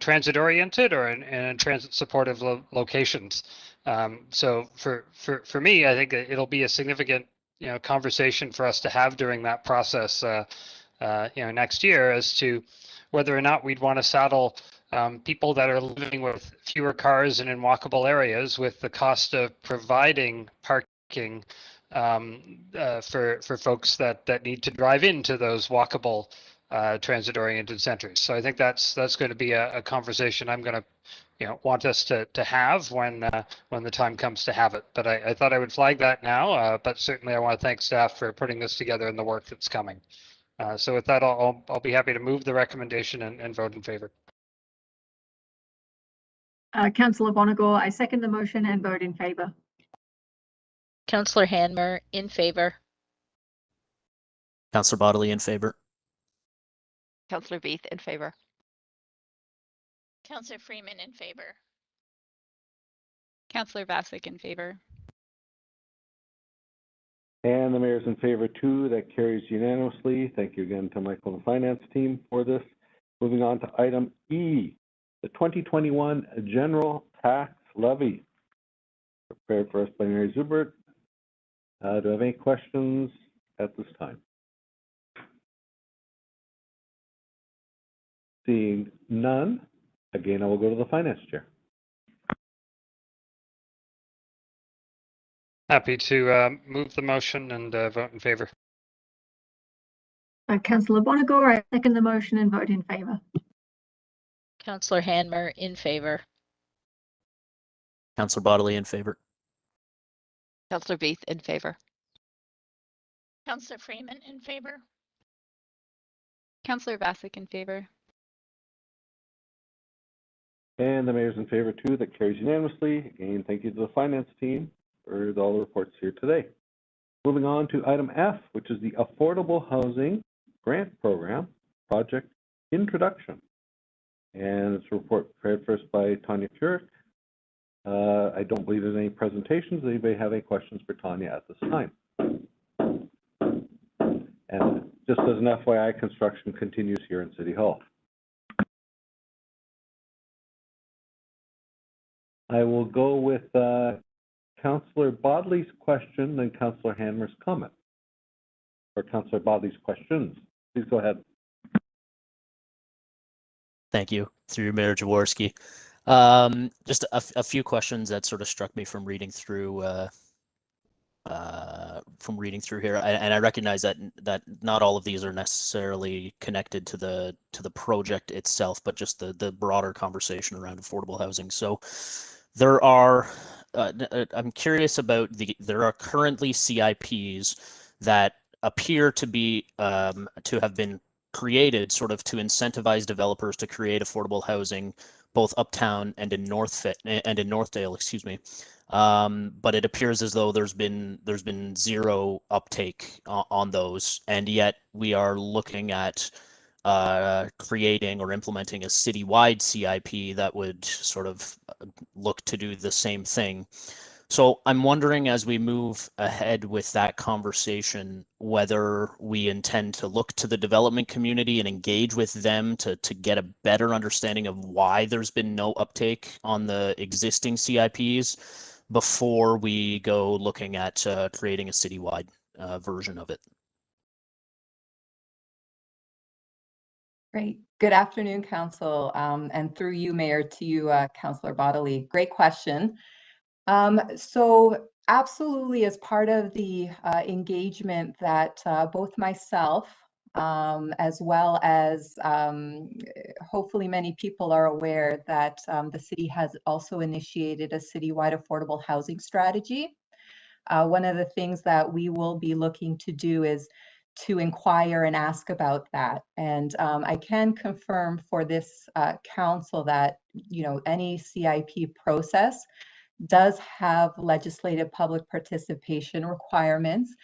F: transit oriented or in transit supportive locations. So for me, I think it'll be a significant conversation for us to have during that process, next year as to whether or not we'd want to saddle people that are living with fewer cars and in walkable areas with the cost of providing parking for folks that need to drive into those walkable transit-oriented centers. So I think that's going to be a conversation I'm going to want us to have when the time comes to have it. But I thought I would flag that now. But certainly I want to thank staff for putting this together and the work that's coming. So with that, I'll be happy to move the recommendation and vote in favor.
G: Councillor Bonigo, I second the motion and vote in favor.
B: Councillor Hanmer, in favor.
C: Councillor Bodley, in favor.
D: Councillor Beath, in favor.
E: Councillor Freeman, in favor.
I: Councillor Vassick, in favor.
A: And the mayor's in favor too. That carries unanimously. Thank you again to Michael and the finance team for this. Moving on to item E, the 2021 general tax levy. Prepared for us by Mary Zubert. Do you have any questions at this time? Seeing none, again, I will go to the finance chair.
F: Happy to move the motion and vote in favor.
G: Councillor Bonigo, I second the motion and vote in favor.
B: Councillor Hanmer, in favor.
C: Councillor Bodley, in favor.
D: Councillor Beath, in favor.
E: Councillor Freeman, in favor.
I: Councillor Vassick, in favor.
A: And the mayor's in favor too. That carries unanimously. Again, thank you to the finance team for all the reports here today. Moving on to item F, which is the Affordable Housing Grant Program Project Introduction. And it's a report prepared for us by Tanya Furyk. I don't believe there's any presentations. Does anybody have any questions for Tanya at this time? And just as an FYI, construction continues here in City Hall. I will go with Councillor Bodley's question, then Councillor Hanmer's comment. Or Councillor Bodley's questions. Please go ahead.
C: Thank you. Through Mayor Jaworski. Just a few questions that sort of struck me from reading through here, and I recognize that not all of these are necessarily connected to the project itself, but just the broader conversation around affordable housing. So there are, I'm curious about there are currently CIPs that appear to be to have been created sort of to incentivize developers to create affordable housing both uptown and in Northdale, excuse me. But it appears as though there's been zero uptake on those, and yet we are looking at creating or implementing a citywide CIP that would sort of look to do the same thing. So I'm wondering, as we move ahead with that conversation, whether we intend to look to the development community and engage with them to get a better understanding of why there's been no uptake on the existing CIPs before we go looking at creating a citywide version of it.
N: Great. Good afternoon, Council, and through you, Mayor, to you, Councillor Bodley. Great question. So absolutely, as part of the engagement that both myself as well as hopefully many people are aware that the city has also initiated a citywide affordable housing strategy. One of the things that we will be looking to do is to inquire and ask about that. And I can confirm for this council that, any CIP process does have legislative public participation requirements,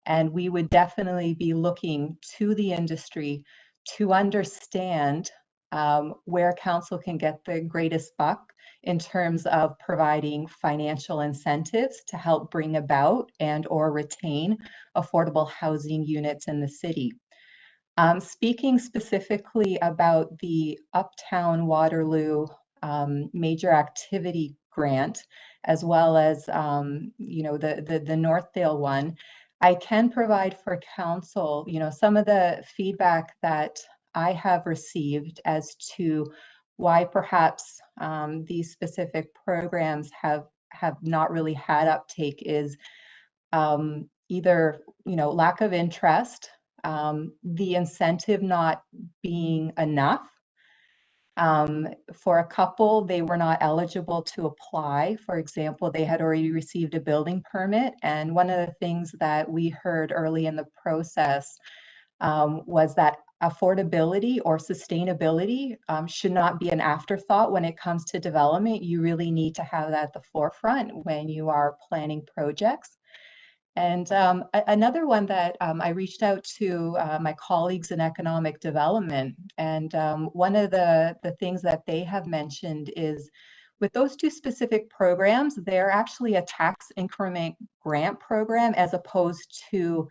N: and we would definitely be looking to the industry to understand where council can get the greatest buck in terms of providing financial incentives to help bring about and or retain affordable housing units in the city. Speaking specifically about the Uptown Waterloo major activity grant, as well as the Northdale one, I can provide for council, some of the feedback that I have received as to why perhaps these specific programs have not really had uptake is either, lack of interest, the incentive not being enough. For a couple, they were not eligible to apply. For example, they had already received a building permit. And one of the things that we heard early in the process was that affordability or sustainability should not be an afterthought when it comes to development. You really need to have that at the forefront when you are planning projects. And another one that I reached out to my colleagues in economic development, and one of the things that they have mentioned is with those two specific programs, they're actually a tax increment grant program as opposed to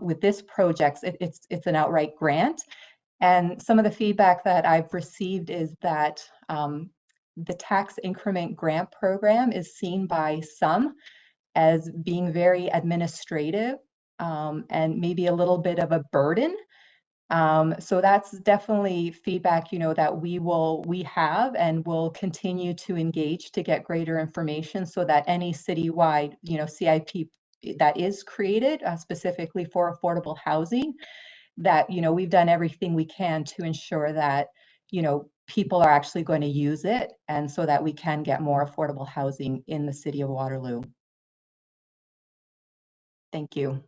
N: with this project, it's an outright grant. And some of the feedback that I've received is that the tax increment grant program is seen by some as being very administrative and maybe a little bit of a burden. So that's definitely feedback, that we have and will continue to engage to get greater information so that any citywide, CIP that is created specifically for affordable housing, that, we've done everything we can to ensure that, people are actually going to use it, and so that we can get more affordable housing in the city of Waterloo. Thank you.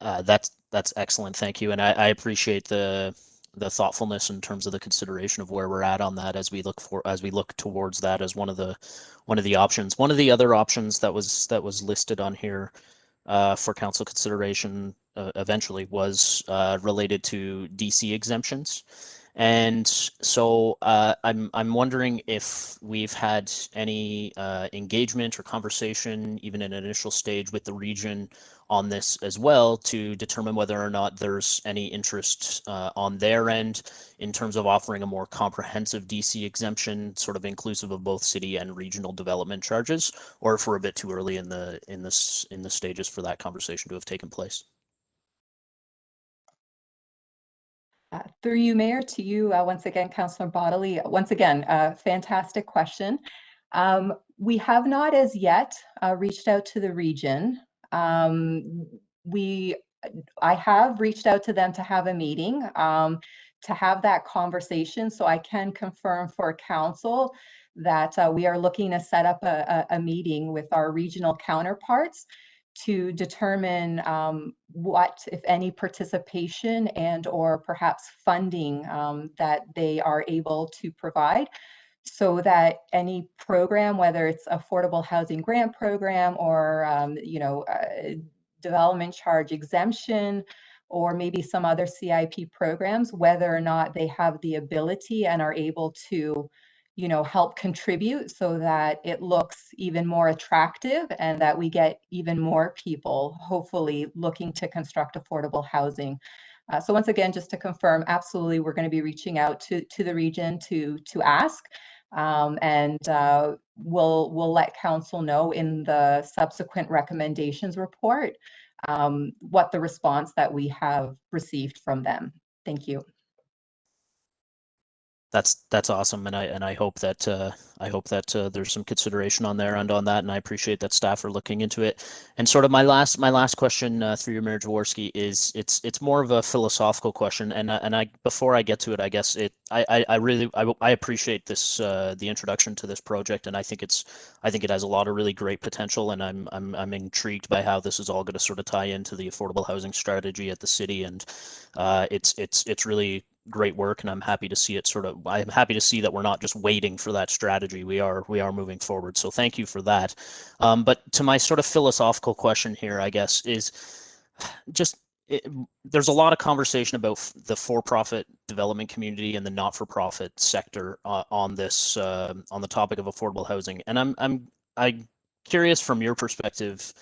C: That's excellent. Thank you. And I appreciate the thoughtfulness in terms of the consideration of where we're at on that as we look towards that as one of the options. One of the other options that was listed on here for council consideration eventually was related to DC exemptions. And so I'm wondering if we've had any engagement or conversation, even in an initial stage, with the region on this as well, to determine whether or not there's any interest on their end in terms of offering a more comprehensive DC exemption, sort of inclusive of both city and regional development charges, or if we're a bit too early in the stages for that conversation to have taken place.
N: Through you, Mayor, to you once again, Councillor Bodley. Once again, fantastic question. We have not as yet reached out to the region. I have reached out to them to have a meeting, to have that conversation, so I can confirm for council that we are looking to set up a meeting with our regional counterparts to determine what, if any, participation and or perhaps funding that they are able to provide, so that any program, whether it's affordable housing grant program or development charge exemption, or maybe some other CIP programs, whether or not they have the ability and are able to help contribute so that it looks even more attractive and that we get even more people hopefully looking to construct affordable housing. So once again, just to confirm, absolutely, we're going to be reaching out to the region to ask, and we'll let council know in the subsequent recommendations report what the response that we have received from them. Thank you.
C: That's awesome, and I hope that there's some consideration on their end on that, and I appreciate that staff are looking into it. And sort of my last question through you, Mayor Jaworski, is it's more of a philosophical question, and I before I get to it, I guess I appreciate this the introduction to this project, and I think it has a lot of really great potential, and I'm intrigued by how this is all going to sort of tie into the affordable housing strategy at the city, and it's really great work, and I'm happy to see that we're not just waiting for that strategy. We are moving forward. So thank you for that. But to my sort of philosophical question here, I guess, is just there's a lot of conversation about the for-profit development community and the not-for-profit sector on this on the topic of affordable housing, and I'm curious from your perspective,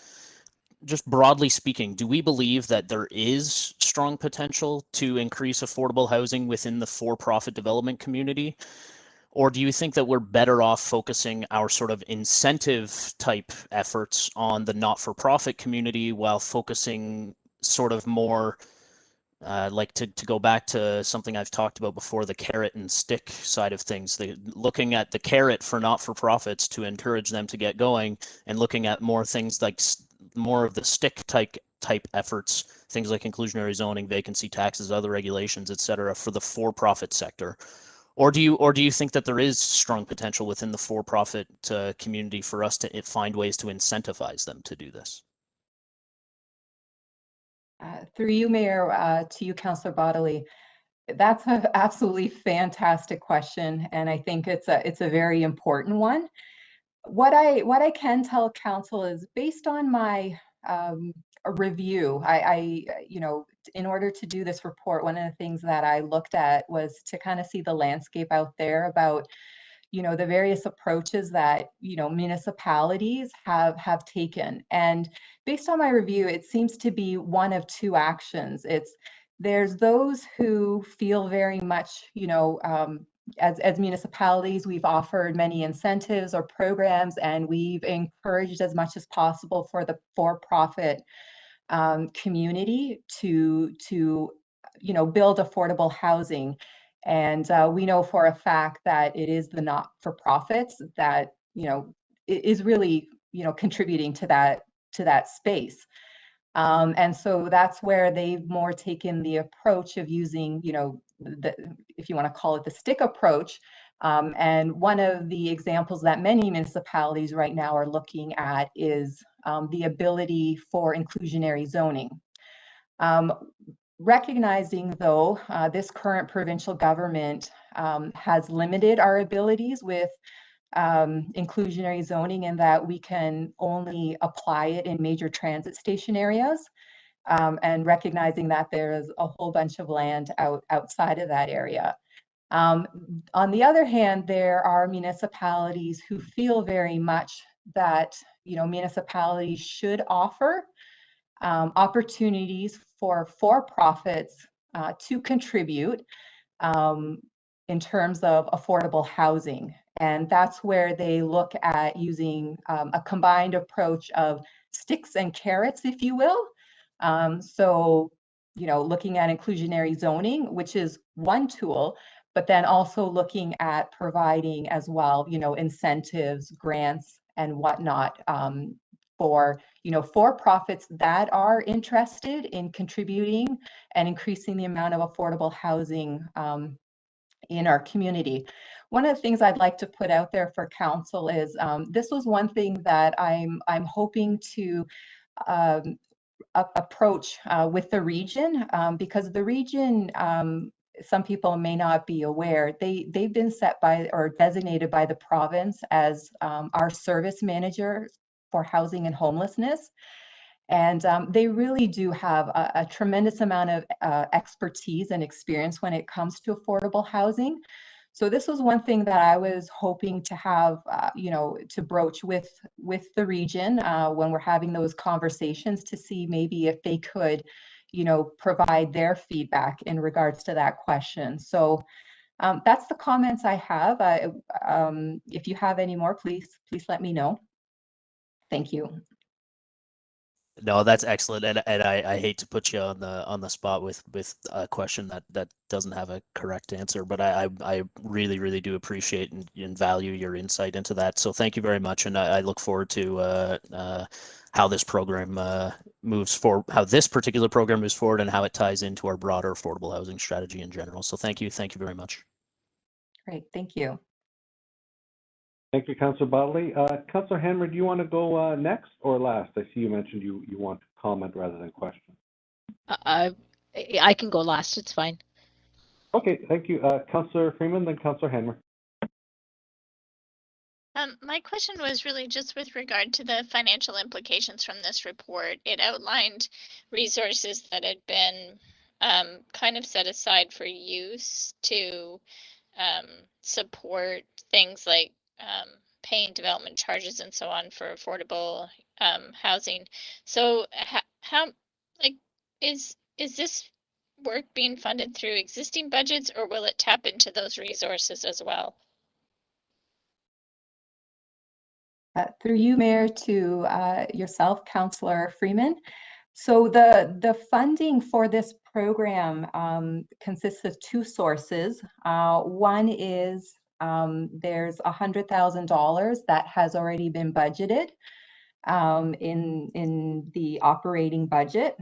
C: just broadly speaking, do we believe that there is strong potential to increase affordable housing within the for-profit development community? Or do you think that we're better off focusing our sort of incentive type efforts on the not-for-profit community while focusing sort of more like to go back to something I've talked about before, the carrot and stick side of things, looking at the carrot for not-for-profits to encourage them to get going, and looking at more things like more of the stick type efforts, things like inclusionary zoning, vacancy taxes, other regulations, etc., for the for-profit sector? Or do you think that there is strong potential within the for-profit community for us to find ways to incentivize them to do this?
N: Through you, Mayor, to you, Councillor Bodley. That's an absolutely fantastic question, and I think it's a very important one. What I can tell Council is, based on my review, I you know, in order to do this report, one of the things that I looked at was to kind of see the landscape out there about, you know, the various approaches that, you know, municipalities have taken. And based on my review, it seems to be one of two actions. There's those who feel very much, you know, as municipalities, we've offered many incentives or programs, and we've encouraged as much as possible for the for-profit community to you know, build affordable housing. And we know for a fact that it is the not-for-profits that, you know, is really, you know, contributing to that space. And so that's where they've more taken the approach of using, you know, if you want to call it the stick approach. And one of the examples that many municipalities right now are looking at is the ability for inclusionary zoning. Recognizing, though, this current provincial government has limited our abilities with inclusionary zoning, in that we can only apply it in major transit station areas, and recognizing that there is a whole bunch of land outside of that area. On the other hand, there are municipalities who feel very much that, you know, municipalities should offer opportunities for for-profits to contribute in terms of affordable housing. And that's where they look at using a combined approach of sticks and carrots, if you will. So, you know, looking at inclusionary zoning, which is one tool, but then also looking at providing as well, you know, incentives, grants, and whatnot for, you know, for-profits that are interested in contributing and increasing the amount of affordable housing in our community. One of the things I'd like to put out there for council is this was one thing that I'm hoping to approach with the region, because the region, some people may not be aware, they've been set by or designated by the province as our service managers for housing and homelessness. And they really do have a tremendous amount of expertise and experience when it comes to affordable housing. So this was one thing that I was hoping to have, you know, to broach with the region when we're having those conversations, to see maybe if they could, you know, provide their feedback in regards to that question. So that's the comments I have. If you have any more, please let me know. Thank you.
C: No, that's excellent, and I hate to put you on the spot with a question that doesn't have a correct answer, but I really do appreciate and value your insight into that. So thank you very much, and I look forward to how this program moves forward, how this particular program moves forward, and how it ties into our broader affordable housing strategy in general. So thank you very much.
N: Great, thank you.
A: Thank you, Councillor Bodley. Councillor Hanmer, do you want to go next or last? I see you mentioned you want to comment rather than question.
B: I can go last. It's fine.
A: Okay, thank you. Councillor Freeman, then Councillor Hanmer.
E: My question was really just with regard to the financial implications from this report. It outlined resources that had been kind of set aside for use to support things like paying development charges and so on for affordable housing. So how, like, is this work being funded through existing budgets, or will it tap into those resources as well?
N: Through you, Mayor, to yourself, Councillor Freeman. So the funding for this program consists of two sources. One is there's $100,000 that has already been budgeted in the operating budget,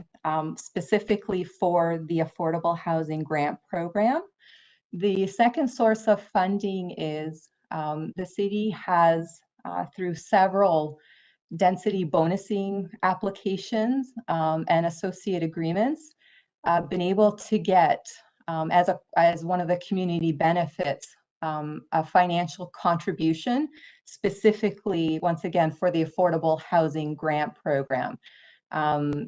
N: specifically for the Affordable Housing Grant Program. The second source of funding is the city has, through several density bonusing applications and associate agreements, been able to get, as one of the community benefits, a financial contribution, specifically, once again, for the Affordable Housing Grant Program.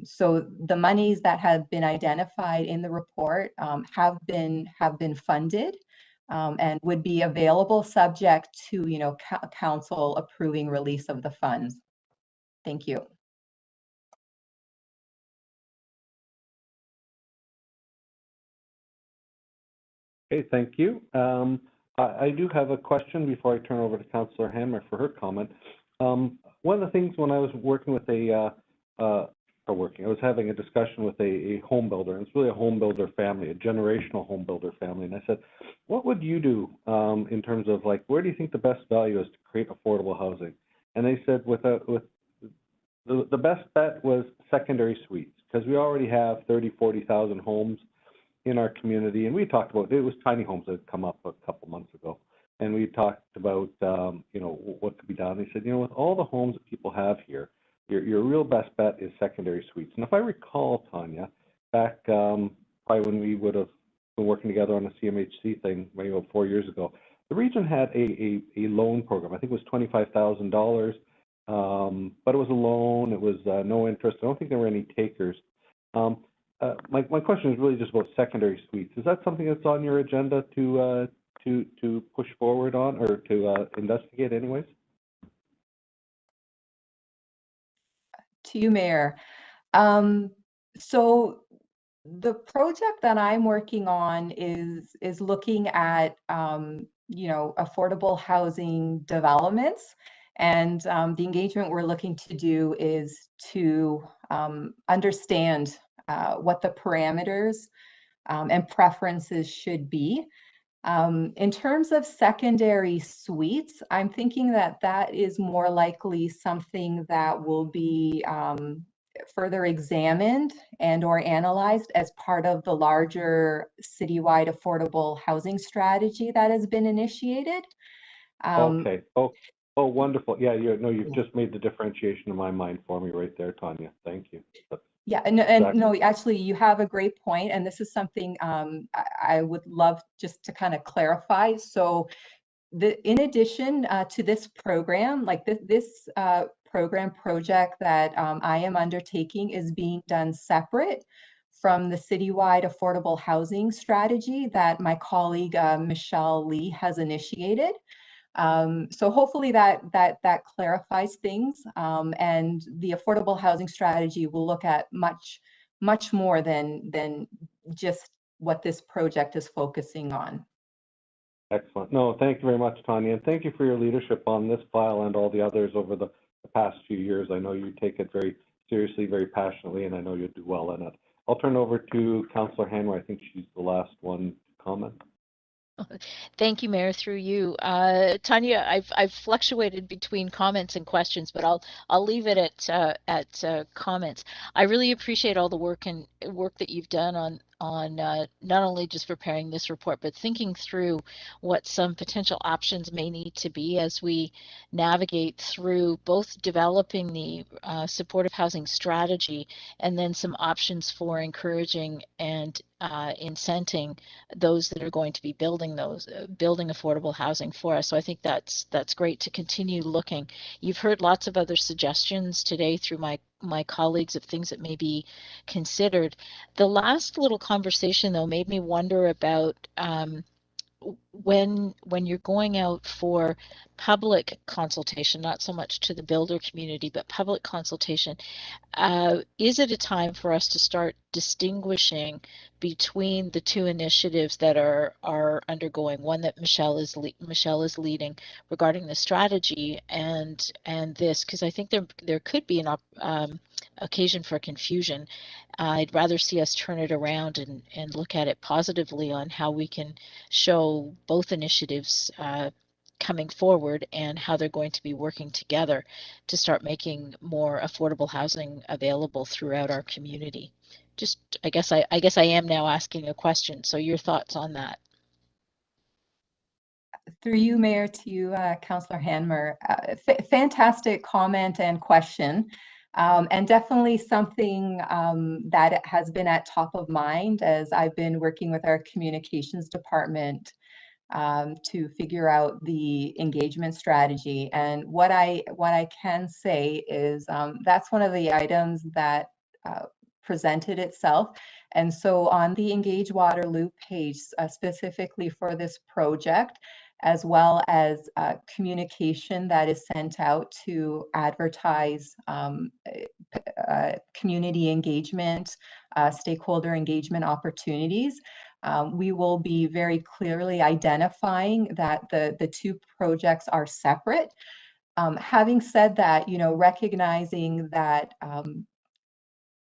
N: So the monies that have been identified in the report have been funded and would be available subject to, you know, council approving release of the funds. Thank you.
A: Okay, thank you. I do have a question before I turn over to Councillor Hammer for her comment. One of the things when I was working with I was having a discussion with a home builder, and it's really a home builder family, a generational home builder family, and I said, what would you do in terms of, like, where do you think the best value is to create affordable housing? And they said the best bet was secondary suites, because we already have 40,000 homes in our community, and we talked about, it was tiny homes that had come up a couple months ago, and we talked about you know, what could be done. They said, you know, with all the homes that people have here, your real best bet is secondary suites. And if I recall, Tanya, back probably when we would have been working together on a CMHC thing maybe about 4 years ago, the region had a loan program. I think it was $25,000, but it was a loan. It was no interest. I don't think there were any takers. My question is really just about secondary suites. Is that something that's on your agenda to push forward on, or to investigate anyways?
N: To you, Mayor. So the project that I'm working on is looking at you know, affordable housing developments, and the engagement we're looking to do is to understand what the parameters and preferences should be. In terms of secondary suites, I'm thinking that that is more likely something that will be further examined and or analyzed as part of the larger citywide affordable housing strategy that has been initiated.
A: Okay. Oh, wonderful. Yeah, you've just made the differentiation in my mind for me right there, Tanya. Thank you.
N: Yeah, and no, actually, you have a great point, and this is something I would love just to kind of clarify. So, in addition to this program, like this program project that I am undertaking is being done separate from the citywide affordable housing strategy that my colleague Michelle Lee has initiated. So hopefully that clarifies things, and the affordable housing strategy will look at much more than just what this project is focusing on.
A: Excellent. No, thank you very much, Tanya, and thank you for your leadership on this file and all the others over the past few years. I know you take it very seriously, very passionately, and I know you'll do well in it. I'll turn over to Councillor Hanway. I think she's the last one to comment.
B: Thank you, Mayor, through you. Tanya, I've fluctuated between comments and questions, but I'll leave it at comments. I really appreciate all the work that you've done on not only just preparing this report, but thinking through what some potential options may need to be as we navigate through both developing the supportive housing strategy and then some options for encouraging and incenting those that are going to be building affordable housing for us. So I think that's great to continue looking. You've heard lots of other suggestions today through my colleagues of things that may be considered. The last little conversation though made me wonder about when you're going out for public consultation, not so much to the builder community, but public consultation, is it a time for us to start distinguishing between the two initiatives that are undergoing. One that Michelle is leading regarding the strategy, and this, because I think there could be an occasion for confusion. I'd rather see us turn it around and look at it positively on how we can show both initiatives coming forward and how they're going to be working together to start making more affordable housing available throughout our community. Just, I guess I am now asking a question. So your thoughts on that?
N: Through you, Mayor, to you, Councillor Hanmer. Fantastic comment and question. And definitely something that has been at top of mind as I've been working with our communications department to figure out the engagement strategy. And what I can say is that's one of the items that presented itself. And so on the Engage Waterloo page, specifically for this project, as well as communication that is sent out to advertise community engagement, stakeholder engagement opportunities. We will be very clearly identifying that the two projects are separate. Having said that, recognizing that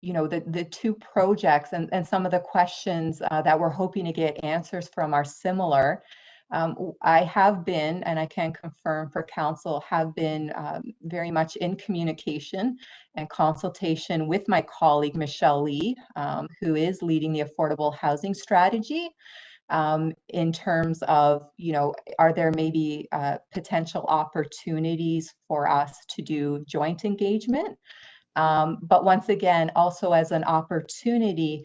N: the two projects and some of the questions that we're hoping to get answers from are similar. I have been, and I can confirm for council, have been very much in communication and consultation with my colleague, Michelle Lee, who is leading the affordable housing strategy, in terms of, are there maybe potential opportunities for us to do joint engagement? But once again, also as an opportunity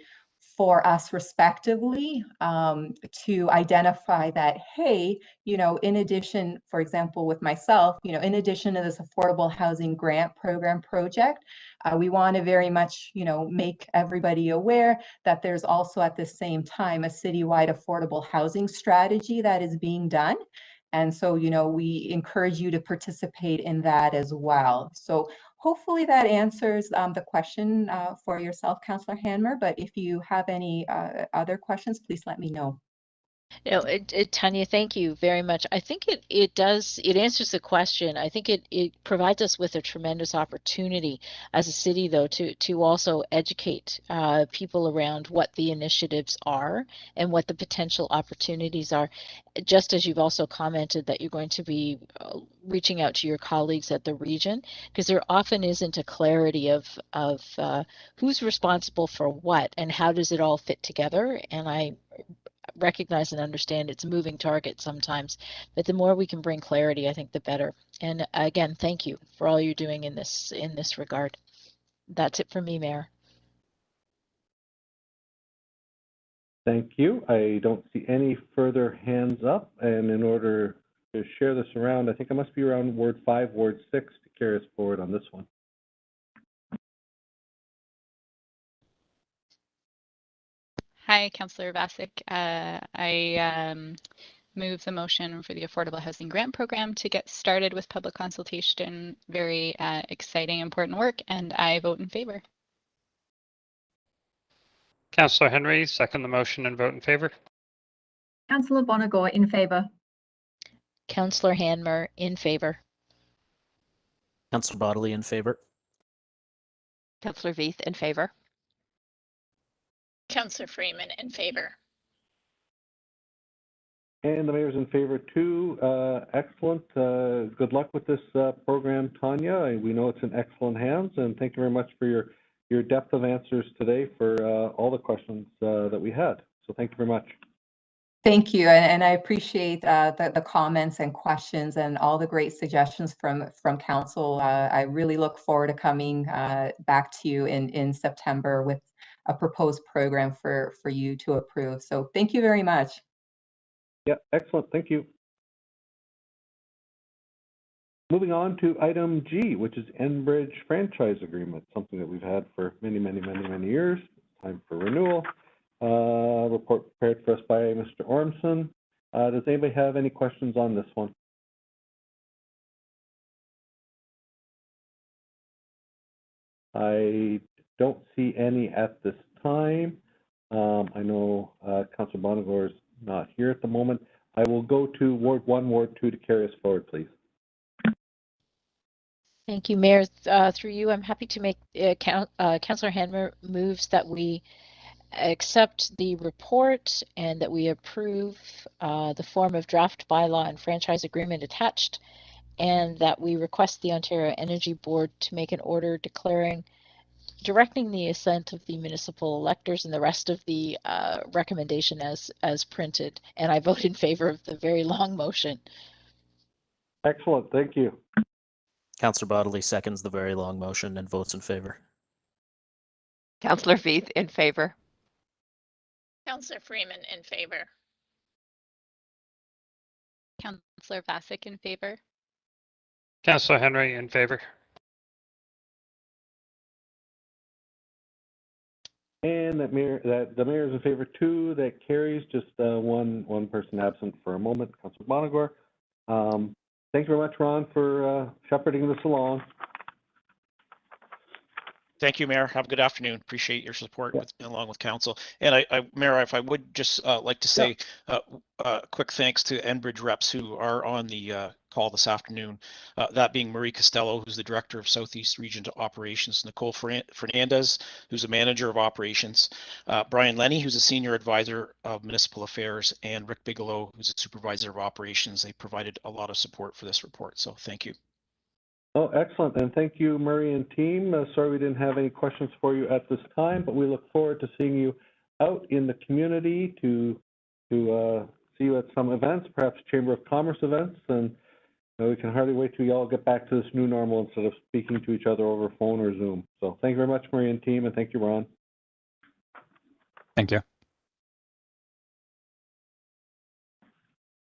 N: for us respectively to identify that, hey, in addition, for example, with myself, in addition to this affordable housing grant program project, we want to very much, make everybody aware that there's also at the same time a citywide affordable housing strategy that is being done. And so, we encourage you to participate in that as well. So hopefully that answers the question for yourself, Councillor Hanmer, but if you have any other questions, please let me know.
B: Tanya, thank you very much. I think it answers the question. I think it provides us with a tremendous opportunity as a city, though, to also educate people around what the initiatives are and what the potential opportunities are. Just as you've also commented that you're going to be reaching out to your colleagues at the region, because there often isn't a clarity of who's responsible for what and how does it all fit together. And I recognize and understand it's a moving target sometimes, but the more we can bring clarity, I think the better. And again, thank you for all you're doing in this regard. That's it for me, Mayor.
A: Thank you. I don't see any further hands up, and in order to share this around, I think I must be around Ward 5, Ward 6 to carry us forward on this one.
I: Hi, Councillor Vasic. I move the motion for the Affordable Housing Grant Program to get started with public consultation. Very exciting, important work, and I vote in favor.
F: Councillor Henry, second the motion and vote in favor.
G: Councillor Bonagor, in favor.
B: Councillor Hanmer, in favor.
C: Councillor Bodley, in favor.
D: Councillor Veith, in favor.
E: Councillor Freeman, in favor.
A: And the mayor's in favor too. Excellent. Good luck with this program, Tanya. We know it's in excellent hands, and thank you very much for your depth of answers today for all the questions that we had. So thank you very much.
N: Thank you, and I appreciate the comments and questions and all the great suggestions from council. I really look forward to coming back to you in September with a proposed program for you to approve. So thank you very much.
A: Yeah, excellent. Thank you. Moving on to item G, which is Enbridge franchise agreement, something that we've had for many years. Time for renewal. Report prepared for us by Mr. Ormson. Does anybody have any questions on this one? I don't see any at this time. I know Councillor Bonagor is not here at the moment. I will go to Ward 1, Ward 2 to carry us forward, please.
B: Thank you, Mayor. Through you, I'm happy to make Councillor Hanmer moves that we accept the report and that we approve the form of draft bylaw and franchise agreement attached, and that we request the Ontario Energy Board to make an order directing the assent of the municipal electors and the rest of the recommendation as printed. And I vote in favor of the very long motion.
A: Excellent, thank you.
C: Councillor Bodley seconds the very long motion and votes in favor.
D: Councillor Veith in favor.
E: Councillor Freeman in favor.
I: Councillor Vasic in favor.
F: Councillor Henry in favor.
A: And the mayor is in favor too. That carries. Just one person absent for a moment, Councillor Bonagor. Thank you very much, Ron, for shepherding this along.
O: Thank you, Mayor. Have a good afternoon. Appreciate your support along with council. And Mayor, if I would just like to say quick thanks to Enbridge reps who are on the call this afternoon. That being Marie Costello, who's the Director of Southeast Region Operations, Nicole Fernandez, who's a Manager of Operations, Brian Lenny, who's a Senior Advisor of Municipal Affairs, and Rick Bigelow, who's a Supervisor of Operations. They provided a lot of support for this report, so thank you.
A: Oh, excellent. And thank you, Murray and team. Sorry we didn't have any questions for you at this time, but we look forward to seeing you out in the community to see you at some events, perhaps Chamber of Commerce events. And we can hardly wait till you all get back to this new normal instead of speaking to each other over phone or Zoom. So thank you very much, Murray and team, and thank you, Ron.
P: Thank you.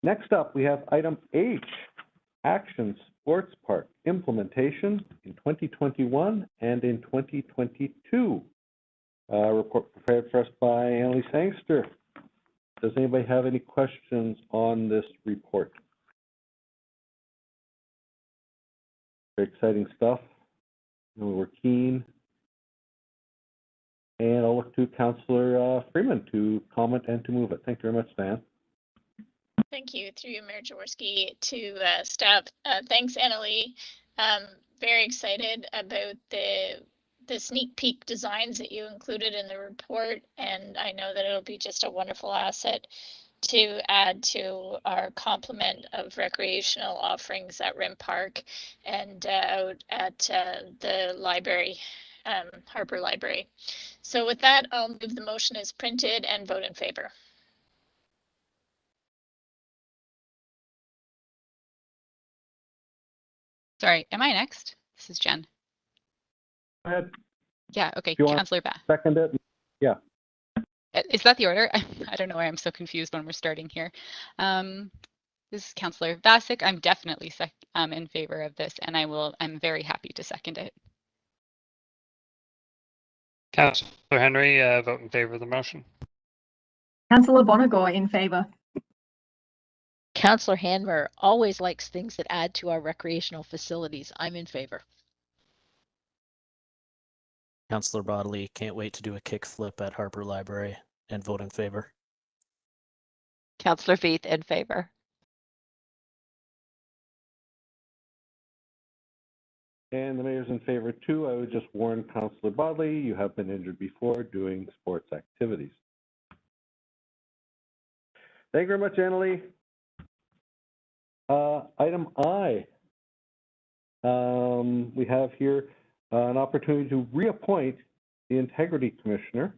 A: Next up, we have item H, Actions Sports Park implementation in 2021 and in 2022. Report prepared for us by Annalise Sangster. Does anybody have any questions on this report? Very exciting stuff. We're keen. And I'll look to Councillor Freeman to comment and to move it. Thank you very much, Stan.
E: Thank you, through you, Mayor Jaworski, to staff. Thanks, Annalee. Very excited about the sneak peek designs that you included in the report, and I know that it'll be just a wonderful asset to add to our complement of recreational offerings at Rim Park and out at the library, Harper Library. So with that, I'll move the motion as printed and vote in favor.
I: Sorry, am I next? This is Jen.
A: Go ahead.
I: Yeah, okay,
A: If you want
I: Councillor Bass.
A: Second it. Yeah.
I: Is that the order? I don't know why I'm so confused when we're starting here. This is Councillor Vasic. I'm definitely in favor of this, and I'm very happy to second it.
F: Councillor Henry, vote in favor of the motion.
G: Councillor Bonagor in favor.
B: Councillor Hanmer always likes things that add to our recreational facilities. I'm in favor.
C: Councillor Bodley can't wait to do a kickflip at Harper Library and vote in favor.
D: Councillor Veith in favor.
A: And the mayor's in favor too. I would just warn Councillor Bodley, you have been injured before doing sports activities. Thank you very much, Annalee. Item I, we have here an opportunity to reappoint the Integrity Commissioner.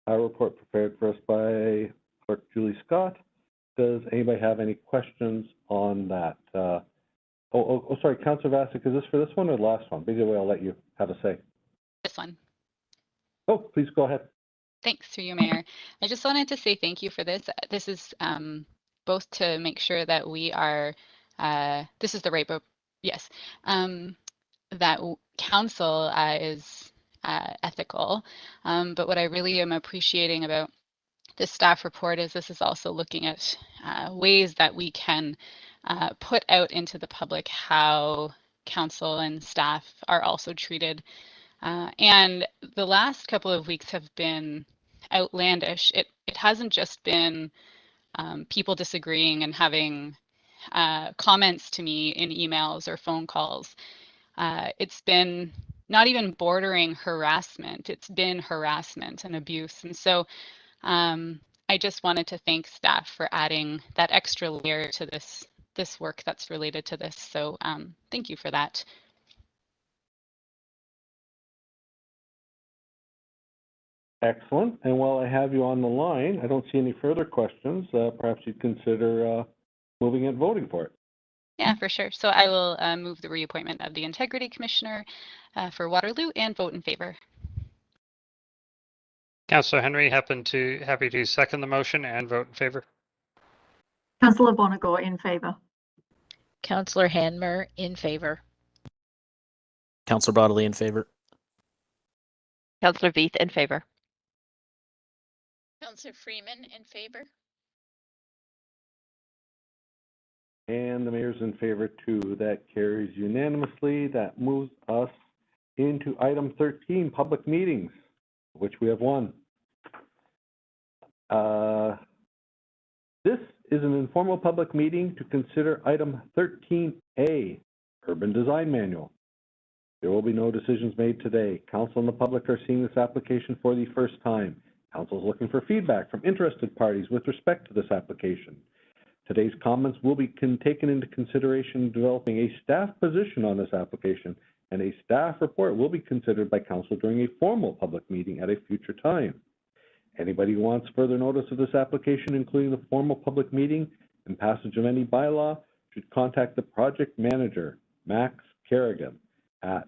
A: A report prepared for us by Clerk Julie Scott. Does anybody have any questions on that? Sorry, Councillor Vasic, is this for this one or the last one? Either way, I'll let you have a say.
I: This one.
A: Oh, please go ahead.
I: Thanks, through you, Mayor. I just wanted to say thank you for this. This is both to make sure that we are, this is the right, yes, that council is ethical. But what I really am appreciating about this staff report is this is also looking at ways that we can put out into the public how council and staff are also treated And the last couple of weeks have been outlandish. It hasn't just been people disagreeing and having comments to me in emails or phone calls. It's been not even bordering harassment. It's been harassment and abuse. And so I just wanted to thank staff for adding that extra layer to this work that's related to this. So thank you for that.
A: Excellent. And while I have you on the line, I don't see any further questions. Perhaps you'd consider moving and voting for it.
I: Yeah, for sure. So I will move the reappointment of the Integrity Commissioner for Waterloo and vote in favor.
F: Councillor Henry, happy to second the motion and vote in favor.
G: Councillor Bonagor in favor.
B: Councillor Hanmer in favor.
C: Councillor Bodley in favor.
D: Councillor Veith in favor.
E: Councillor Freeman in favor.
A: And the mayor's in favor too. That carries unanimously. That moves us into item 13, public meetings, which we have one. This is an informal public meeting to consider item 13A, Urban Design Manual. There will be no decisions made today. Council and the public are seeing this application for the first time. Council is looking for feedback from interested parties with respect to this application. Today's comments will be taken into consideration in developing a staff position on this application, and a staff report will be considered by Council during a formal public meeting at a future time. Anybody who wants further notice of this application, including the formal public meeting and passage of any bylaw, should contact the project manager, Max Kerrigan, at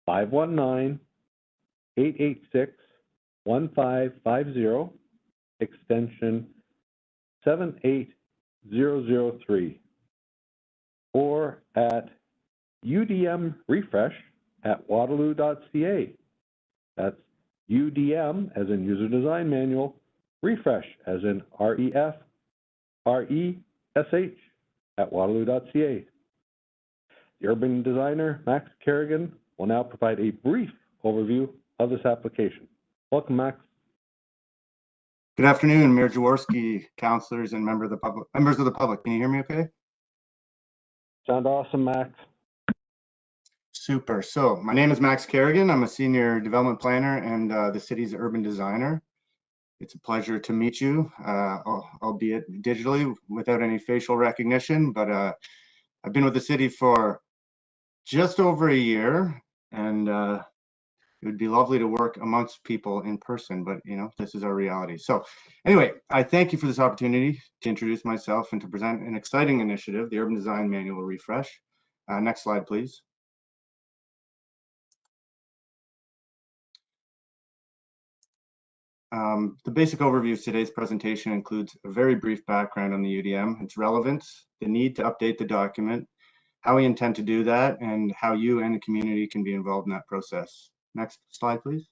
A: 519-886-1550, extension 78003, or at udmrefresh@waterloo.ca. That's UDM as in User Design Manual, refresh as in REFRESH @waterloo.ca. The urban designer, Max Kerrigan, will now provide a brief overview of this application. Welcome, Max.
Q: Good afternoon, Mayor Jaworski, councillors, and members of the public. Can you hear me okay?
A: Sound awesome, Max.
Q: Super. So my name is Max Kerrigan. I'm a senior development planner and the city's urban designer. It's a pleasure to meet you, albeit digitally without any facial recognition, but I've been with the city for just over a year, and it would be lovely to work amongst people in person, but you know, this is our reality. So anyway, I thank you for this opportunity to introduce myself and to present an exciting initiative, the Urban Design Manual Refresh. Next slide, please. The basic overview of today's presentation includes a very brief background on the UDM, its relevance, the need to update the document, how we intend to do that, and how you and the community can be involved in that process. Next slide, please.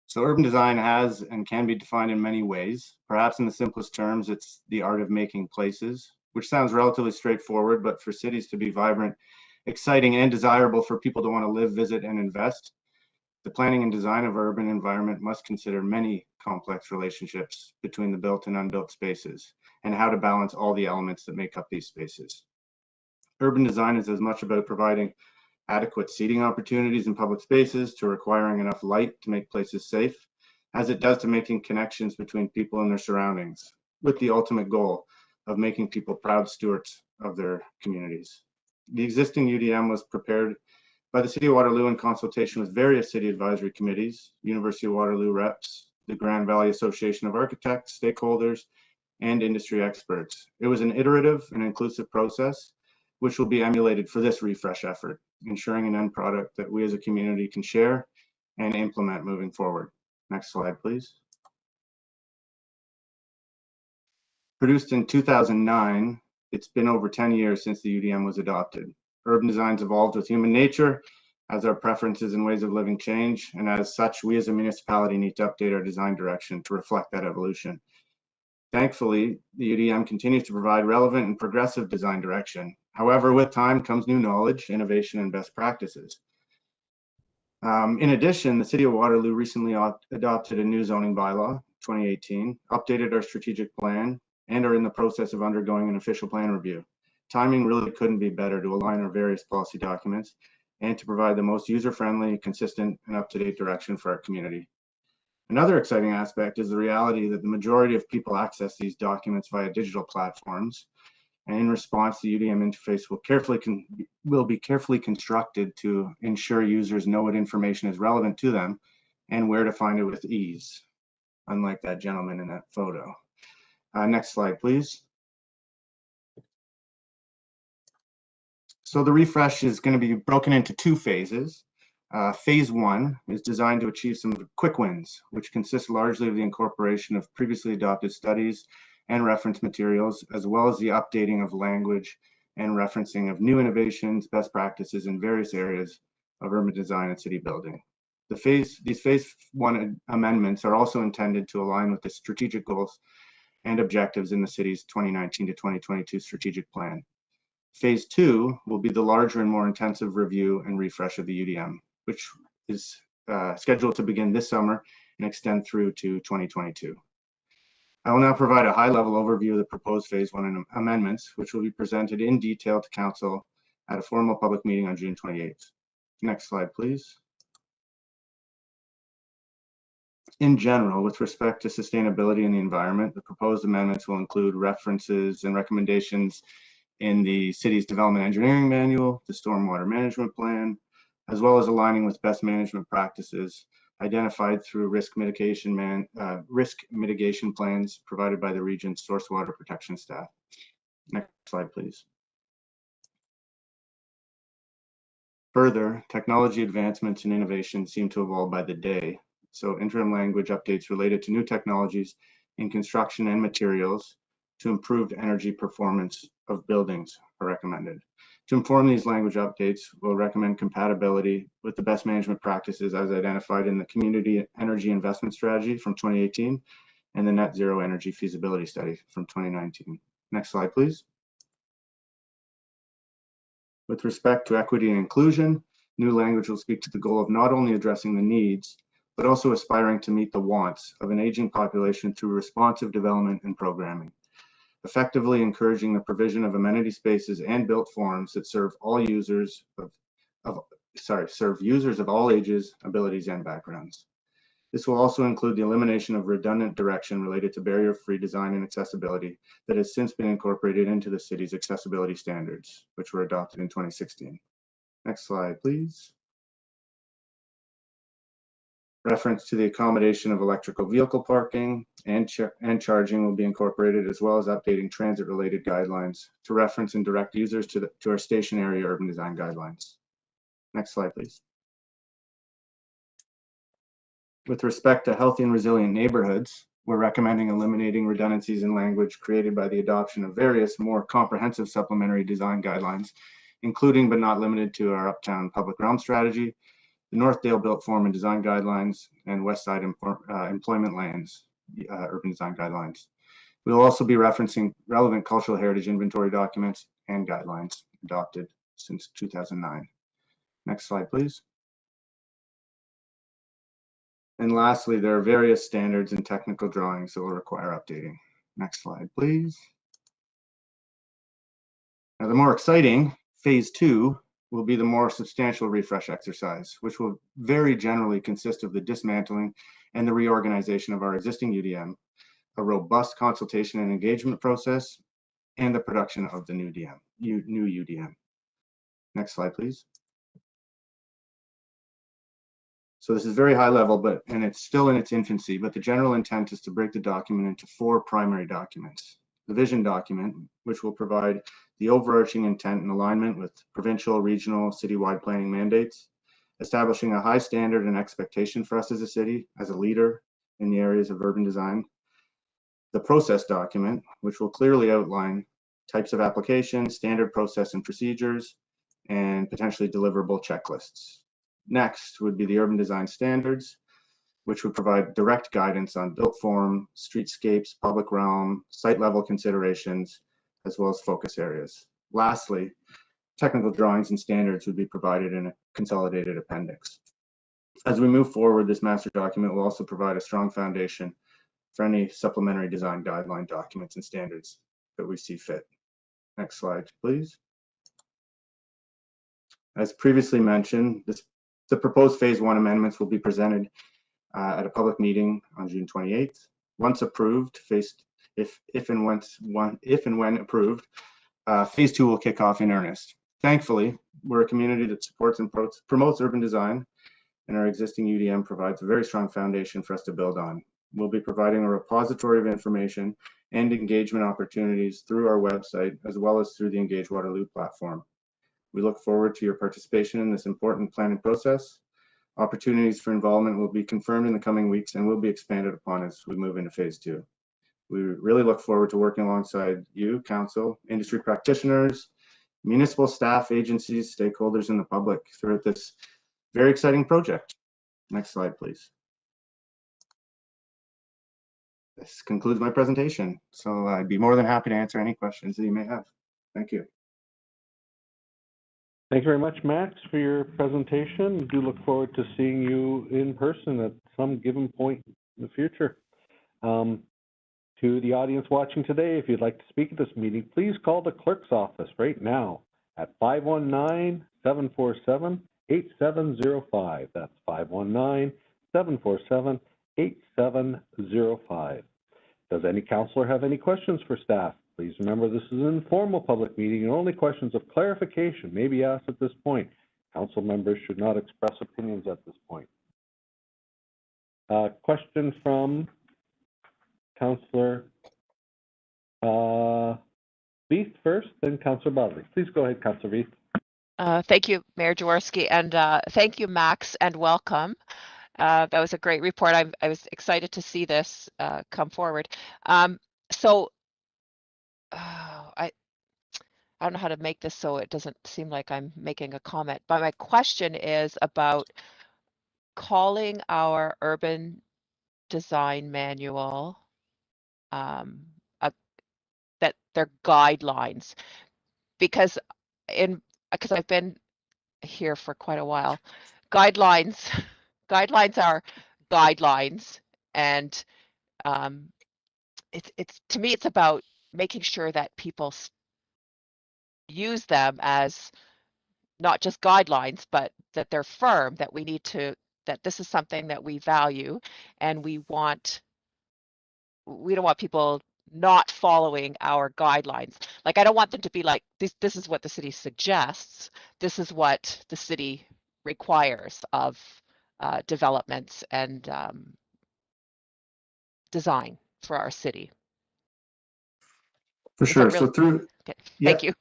Q: So urban design has and can be defined in many ways. Perhaps in the simplest terms, it's the art of making places, which sounds relatively straightforward, but for cities to be vibrant, exciting, and desirable for people to want to live, visit, and invest, the planning and design of urban environment must consider many complex relationships between the built and unbuilt spaces and how to balance all the elements that make up these spaces. Urban design is as much about providing adequate seating opportunities in public spaces to requiring enough light to make places safe, as it does to making connections between people and their surroundings, with the ultimate goal of making people proud stewards of their communities. The existing UDM was prepared by the City of Waterloo in consultation with various city advisory committees, University of Waterloo reps, the Grand Valley Association of Architects, stakeholders, and industry experts. It was an iterative and inclusive process, which will be emulated for this refresh effort, ensuring an end product that we as a community can share and implement moving forward. Next slide, please. Produced in 2009, it's been over 10 years since the UDM was adopted. Urban design's evolved with human nature as our preferences and ways of living change, and as such, we as a municipality need to update our design direction to reflect that evolution. Thankfully, the UDM continues to provide relevant and progressive design direction, However, with time comes new knowledge, innovation, and best practices. In addition, the City of Waterloo recently adopted a new zoning bylaw, 2018, updated our strategic plan, and are in the process of undergoing an official plan review. Timing really couldn't be better to align our various policy documents and to provide the most user-friendly, consistent, and up-to-date direction for our community. Another exciting aspect is the reality that the majority of people access these documents via digital platforms, and in response, the UDM interface will be carefully constructed to ensure users know what information is relevant to them and where to find it with ease, unlike that gentleman in that photo. Next slide, please. So the refresh is going to be broken into two phases. Phase 1 is designed to achieve some quick wins, which consist largely of the incorporation of previously adopted studies and reference materials, as well as the updating of language and referencing of new innovations, best practices in various areas of urban design and city building. These phase 1 amendments are also intended to align with the strategic goals and objectives in the city's 2019 to 2022 strategic plan. Phase 2 will be the larger and more intensive review and refresh of the UDM, which is scheduled to begin this summer and extend through to 2022. I will now provide a high-level overview of the proposed Phase 1 amendments, which will be presented in detail to Council at a formal public meeting on June 28th. Next slide, please. In general, with respect to sustainability and the environment, the proposed amendments will include references and recommendations in the city's development engineering manual, the stormwater management plan, as well as aligning with best management practices identified through risk mitigation plans provided by the region's source water protection staff. Next slide, please. Further, technology advancements and innovation seem to evolve by the day, so interim language updates related to new technologies in construction and materials to improved energy performance of buildings are recommended. To inform these language updates, we'll recommend compatibility with the best management practices as identified in the Community Energy Investment Strategy from 2018 and the Net Zero Energy Feasibility Study from 2019. Next slide, please. With respect to equity and inclusion, new language will speak to the goal of not only addressing the needs, but also aspiring to meet the wants of an aging population through responsive development and programming, effectively encouraging the provision of amenity spaces and built forms that serve users of all ages, abilities, and backgrounds. This will also include the elimination of redundant direction related to barrier-free design and accessibility that has since been incorporated into the city's accessibility standards, which were adopted in 2016. Next slide, please. Reference to the accommodation of electrical vehicle parking and charging will be incorporated, as well as updating transit-related guidelines to reference and direct users to our station area urban design guidelines. Next slide, please. With respect to healthy and resilient neighborhoods, we're recommending eliminating redundancies in language created by the adoption of various more comprehensive supplementary design guidelines, including but not limited to our Uptown Public Realm Strategy, the Northdale Built Form and Design Guidelines, and Westside Employment Lands Urban Design Guidelines. We will also be referencing relevant cultural heritage inventory documents and guidelines adopted since 2009. Next slide, please. And lastly, there are various standards and technical drawings that will require updating. Next slide, please. Now, the more exciting Phase 2 will be the more substantial refresh exercise, which will very generally consist of the dismantling and the reorganization of our existing UDM, a robust consultation and engagement process, and the production of the new UDM. Next slide, please. So this is very high level, and it's still in its infancy, but the general intent is to break the document into 4 primary documents. The vision document, which will provide the overarching intent and alignment with provincial, regional, citywide planning mandates, establishing a high standard and expectation for us as a city, as a leader in the areas of urban design. The process document, which will clearly outline types of applications, standard process and procedures, and potentially deliverable checklists. Next would be the urban design standards, which would provide direct guidance on built form, streetscapes, public realm, site level considerations, as well as focus areas. Lastly, technical drawings and standards would be provided in a consolidated appendix. As we move forward, this master document will also provide a strong foundation for any supplementary design guideline documents and standards that we see fit. Next slide, please. As previously mentioned, the proposed phase 1 amendments will be presented at a public meeting on June 28th. Once approved, if and when approved, phase 2 will kick off in earnest. Thankfully, we're a community that supports and promotes urban design, and our existing UDM provides a very strong foundation for us to build on. We'll be providing a repository of information and engagement opportunities through our website, as well as through the Engage Waterloo platform. We look forward to your participation in this important planning process. Opportunities for involvement will be confirmed in the coming weeks and will be expanded upon as we move into phase 2. We really look forward to working alongside you, council, industry practitioners, municipal staff, agencies, stakeholders, and the public throughout this very exciting project. Next slide, please. This concludes my presentation, so I'd be more than happy to answer any questions that you may have. Thank you.
A: Thank you very much, Max, for your presentation. We do look forward to seeing you in person at some given point in the future. To the audience watching today, if you'd like to speak at this meeting, please call the clerk's office right now at 519-747-8705. That's 519-747-8705. Does any councillor have any questions for staff? Please remember this is an informal public meeting and only questions of clarification may be asked at this point. Council members should not express opinions at this point. Question from Councillor Veith first, then Councillor Bodley. Please go ahead, Councillor Veith.
D: Thank you, Mayor Jaworski, and thank you, Max, and welcome. That was a great report. I was excited to see this come forward. I don't know how to make this so it doesn't seem like I'm making a comment, but my question is about calling our urban design manual that they're guidelines, because I've been here for quite a while. Guidelines are guidelines, and it's to me it's about making sure that people use them as not just guidelines, but that they're firm, that we need to, that this is something that we value, and we don't want people not following our guidelines. Like, I don't want them to be like, this is what the city suggests, this is what the city requires of developments and design for our city.
Q: For sure. So
D: okay. Thank you.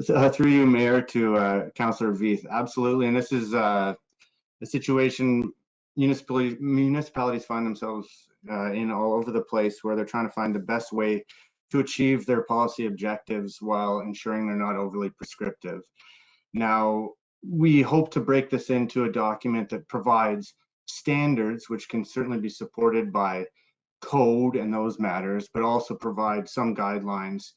Q: Through you, Mayor, to Councillor Veith. Absolutely, and this is a situation municipalities find themselves in all over the place, where they're trying to find the best way to achieve their policy objectives while ensuring they're not overly prescriptive. Now, we hope to break this into a document that provides standards, which can certainly be supported by code and those matters, but also provide some guidelines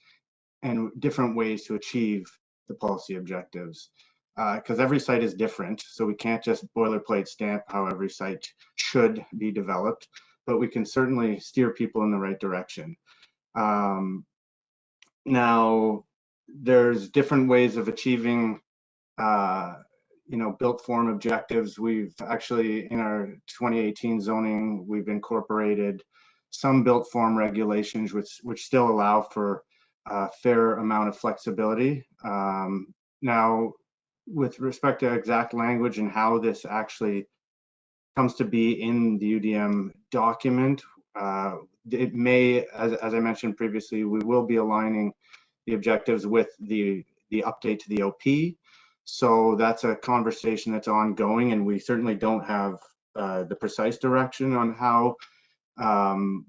Q: and different ways to achieve the policy objectives. Because every site is different, so we can't just boilerplate stamp how every site should be developed, but we can certainly steer people in the right direction. Now, there's different ways of achieving built form objectives. We've actually, in our 2018 zoning, we've incorporated some built form regulations which still allow for a fair amount of flexibility. Now, with respect to exact language and how this actually comes to be in the UDM document, it may, as I mentioned previously, we will be aligning the objectives with the update to the OP. So that's a conversation that's ongoing, and we certainly don't have the precise direction on how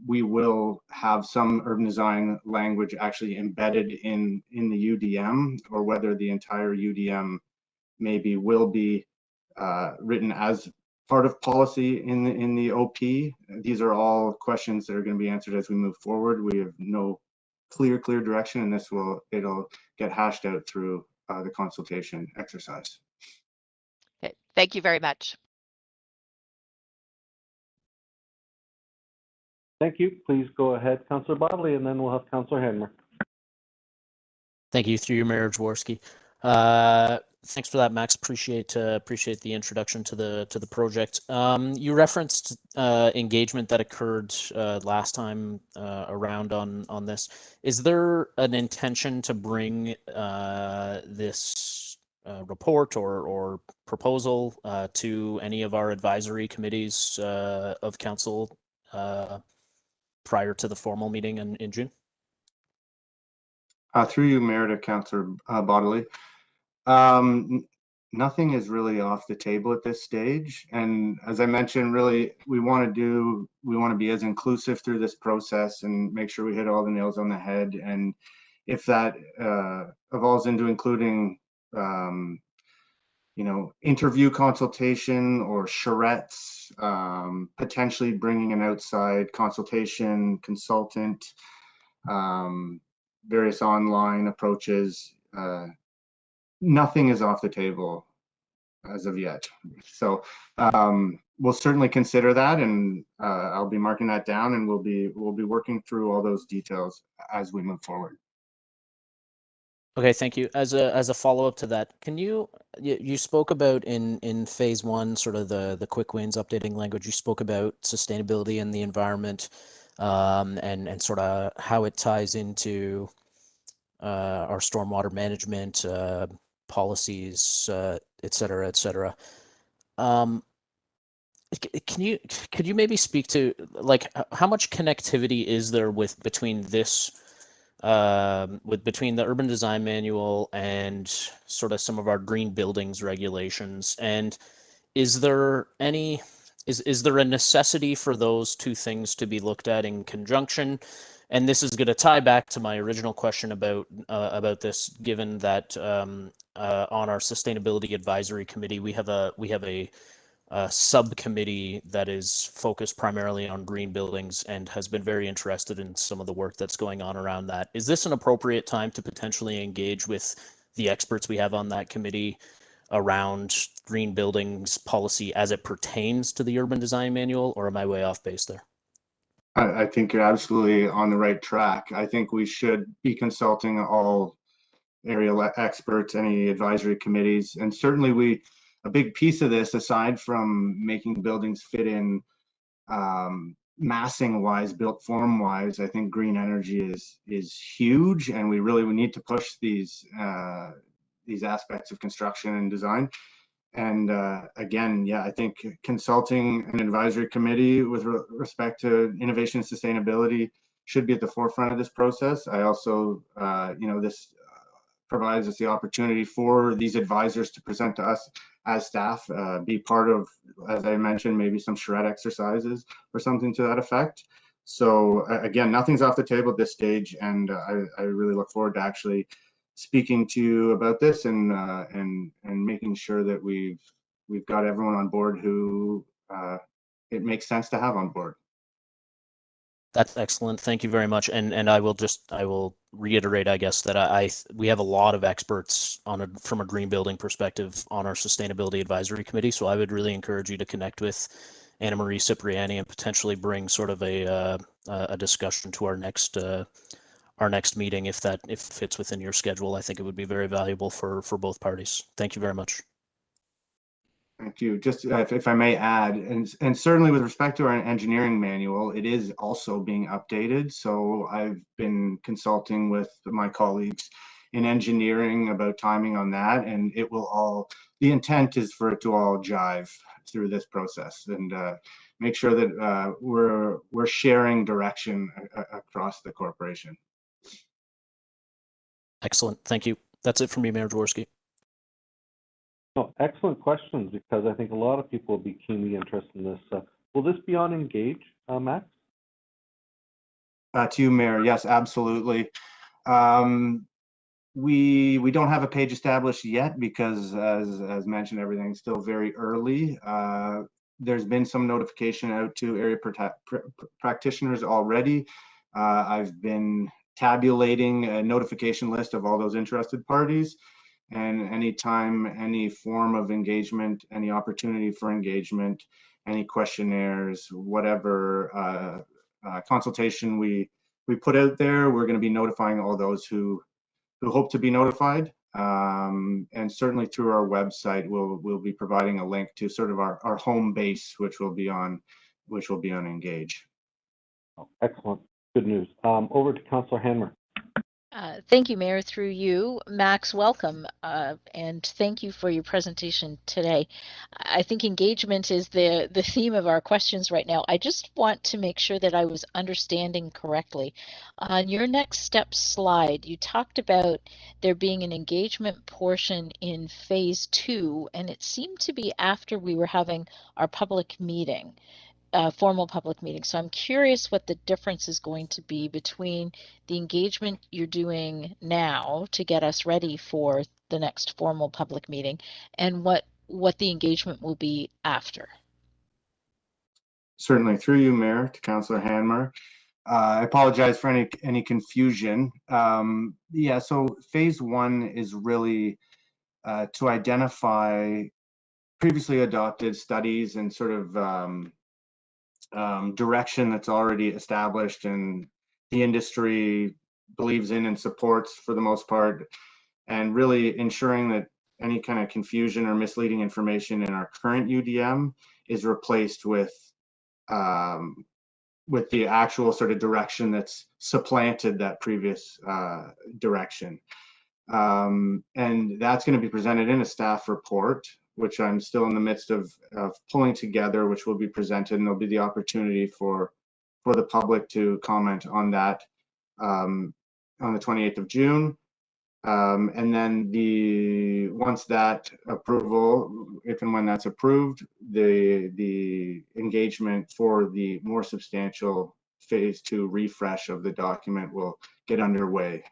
Q: we will have some urban design language actually embedded in the UDM, or whether the entire UDM maybe will be written as part of policy in the OP. These are all questions that are going to be answered as we move forward. We have no clear direction, and it'll get hashed out through the consultation exercise.
D: Okay, thank you very much.
A: Thank you. Please go ahead, Councillor Bodley, and then we'll have Councillor Hanmer.
C: Thank you, through you, Mayor Jaworski. Thanks for that, Max. Appreciate the introduction to the project. You referenced engagement that occurred last time around on this. Is there an intention to bring this report or proposal to any of our advisory committees of council prior to the formal meeting in June?
Q: Through you, Mayor, to Councillor Bodley. Nothing is really off the table at this stage. And as I mentioned, really, we want to be as inclusive through this process and make sure we hit all the nails on the head. And if that evolves into including, interview consultation or charrettes, potentially bringing an outside consultation consultant, various online approaches, nothing is off the table as of yet. So we'll certainly consider that, and I'll be marking that down, and we'll be working through all those details as we move forward.
C: Okay, thank you. As a follow-up to that, can you spoke about in phase one, sort of the quick wins, updating language, you spoke about sustainability and the environment, and sort of how it ties into our stormwater management policies, et cetera, et cetera. Could you maybe speak to, like, how much connectivity is there between this between the urban design manual and sort of some of our green buildings regulations? And is there is there a necessity for those two things to be looked at in conjunction? And this is going to tie back to my original question about this, given that on our sustainability advisory committee, we have a subcommittee that is focused primarily on green buildings and has been very interested in some of the work that's going on around that. Is this an appropriate time to potentially engage with the experts we have on that committee around green buildings policy as it pertains to the urban design manual, or am I way off base there?
Q: I think you're absolutely on the right track. I think we should be consulting all area experts, any advisory committees, and certainly a big piece of this, aside from making buildings fit in massing wise, built form wise, I think green energy is huge, and we need to push these aspects of construction and design. And again, yeah, I think consulting an advisory committee with respect to innovation and sustainability should be at the forefront of this process. I also, this provides us the opportunity for these advisors to present to us as staff, be part of, as I mentioned, maybe some charrette exercises or something to that effect. So again, nothing's off the table at this stage, and I really look forward to actually speaking to you about this and making sure that we've got everyone on board who it makes sense to have on board.
C: That's excellent. Thank you very much. And I will reiterate, I guess, that we have a lot of experts from a green building perspective on our sustainability advisory committee. So I would really encourage you to connect with Anna Marie Cipriani and potentially bring sort of a discussion to our next meeting if it fits within your schedule. I think it would be very valuable for both parties. Thank you very much.
Q: Thank you. Just if I may add, and certainly with respect to our engineering manual, it is also being updated. So I've been consulting with my colleagues in engineering about timing on that, and the intent is for it to all jive through this process and make sure that we're sharing direction across the corporation.
C: Excellent. Thank you. That's it from me, Mayor Jaworski.
A: Oh, excellent questions, because I think a lot of people will be keenly interested in this. Will this be on Engage, Max?
Q: To you, Mayor. Yes, absolutely. We don't have a page established yet because, as mentioned, everything's still very early. There's been some notification out to area practitioners already. I've been tabulating a notification list of all those interested parties. And anytime, any form of engagement, any opportunity for engagement, any questionnaires, whatever consultation we put out there, we're going to be notifying all those who hope to be notified. And certainly through our website, we'll be providing a link to sort of our home base, which will be on Engage.
A: Oh, excellent, good news. Over to Councillor Hanmer.
B: Thank you, Mayor. Through you, Max, welcome, and thank you for your presentation today. I think engagement is the theme of our questions right now. I just want to make sure that I was understanding correctly. On your next step slide, you talked about there being an engagement portion in phase 2, and it seemed to be after we were having our public meeting. Formal public meeting. So I'm curious what the difference is going to be between the engagement you're doing now to get us ready for the next formal public meeting and what the engagement will be after.
Q: Certainly, through you, Mayor, to Councillor Hanmer. I apologize for any confusion. Yeah, so phase 1 is really to identify previously adopted studies and sort of direction that's already established and the industry believes in and supports for the most part, and really ensuring that any kind of confusion or misleading information in our current UDM is replaced with the actual sort of direction that's supplanted that previous direction. And that's going to be presented in a staff report, which I'm still in the midst of pulling together, which will be presented, and there'll be the opportunity for the public to comment on that on the 28th of June. And then once that approval, if and when that's approved, the engagement for the more substantial phase 2 refresh of the document will get underway.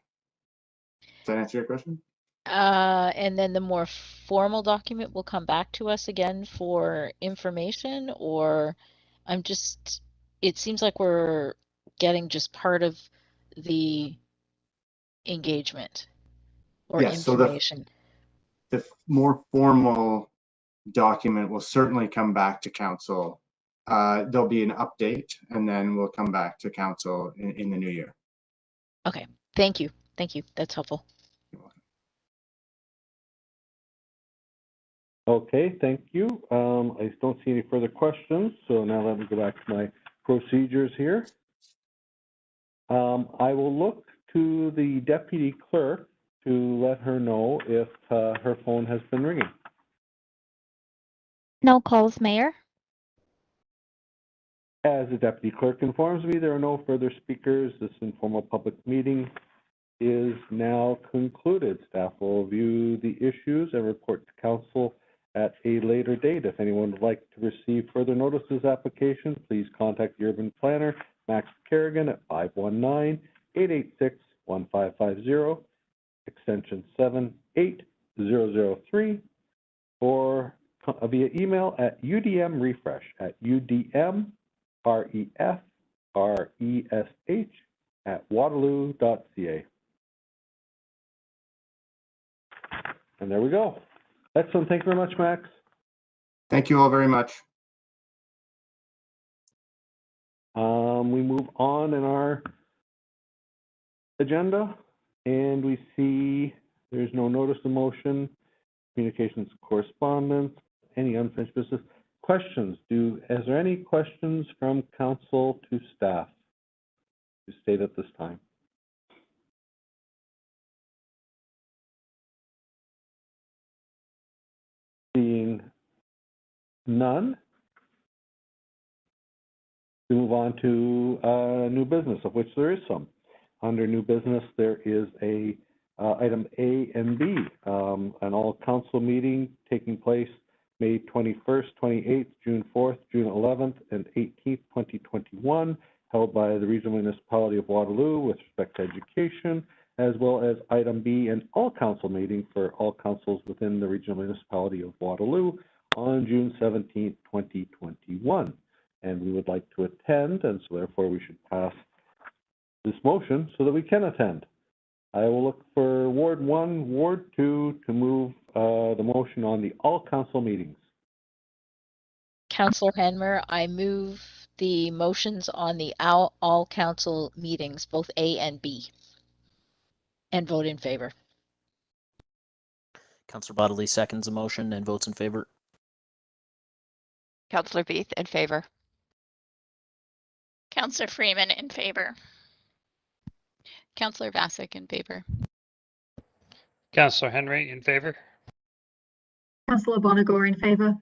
Q: Does that answer your question?
B: And then the more formal document will come back to us again for information, or it seems like we're getting just part of the engagement or
Q: yes,
B: information.
Q: So the more formal document will certainly come back to council. There'll be an update, and then we'll come back to council in the new year.
B: Okay, thank you. Thank you. That's helpful.
A: Okay, thank you. I don't see any further questions, so now let me go back to my procedures here. I will look to the deputy clerk to let her know if her phone has been ringing.
R: No calls, Mayor.
A: As the deputy clerk informs me, there are no further speakers. This informal public meeting is now concluded. Staff will review the issues and report to council at a later date. If anyone would like to receive further notices application, please contact the urban planner, Max Kerrigan, at 519-886-1550, extension 78003, or via email at udmrefresh@waterloo.ca. And there we go. Excellent. Thank you very much, Max.
Q: Thank you all very much.
A: We move on in our agenda, and we see there's no notice of motion, communications, correspondence, any unfinished business. Questions? Is there any questions from council to staff to state at this time? Seeing none, we move on to new business, of which there is some. Under new business, there is a item A and B, an all council meeting taking place May 21st, 28th, June 4th, June 11th, and 18th, 2021, held by the Regional Municipality of Waterloo with respect to education, as well as item B, an all council meeting for all councils within the Regional Municipality of Waterloo on June 17th, 2021. And we would like to attend, and so therefore we should pass this motion so that we can attend. I will look for Ward 1, Ward 2 to move the motion on the all council meetings.
B: Councillor Hanmer, I move the motions on the all council meetings, both A and B, and vote in favor.
C: Councillor Bodley seconds the motion and votes in favor.
D: Councillor Veith in favor.
E: Councillor Freeman in favor.
I: Councillor Vassic in favor.
F: Councillor Henry in favor.
G: Councillor Bonagor in favor.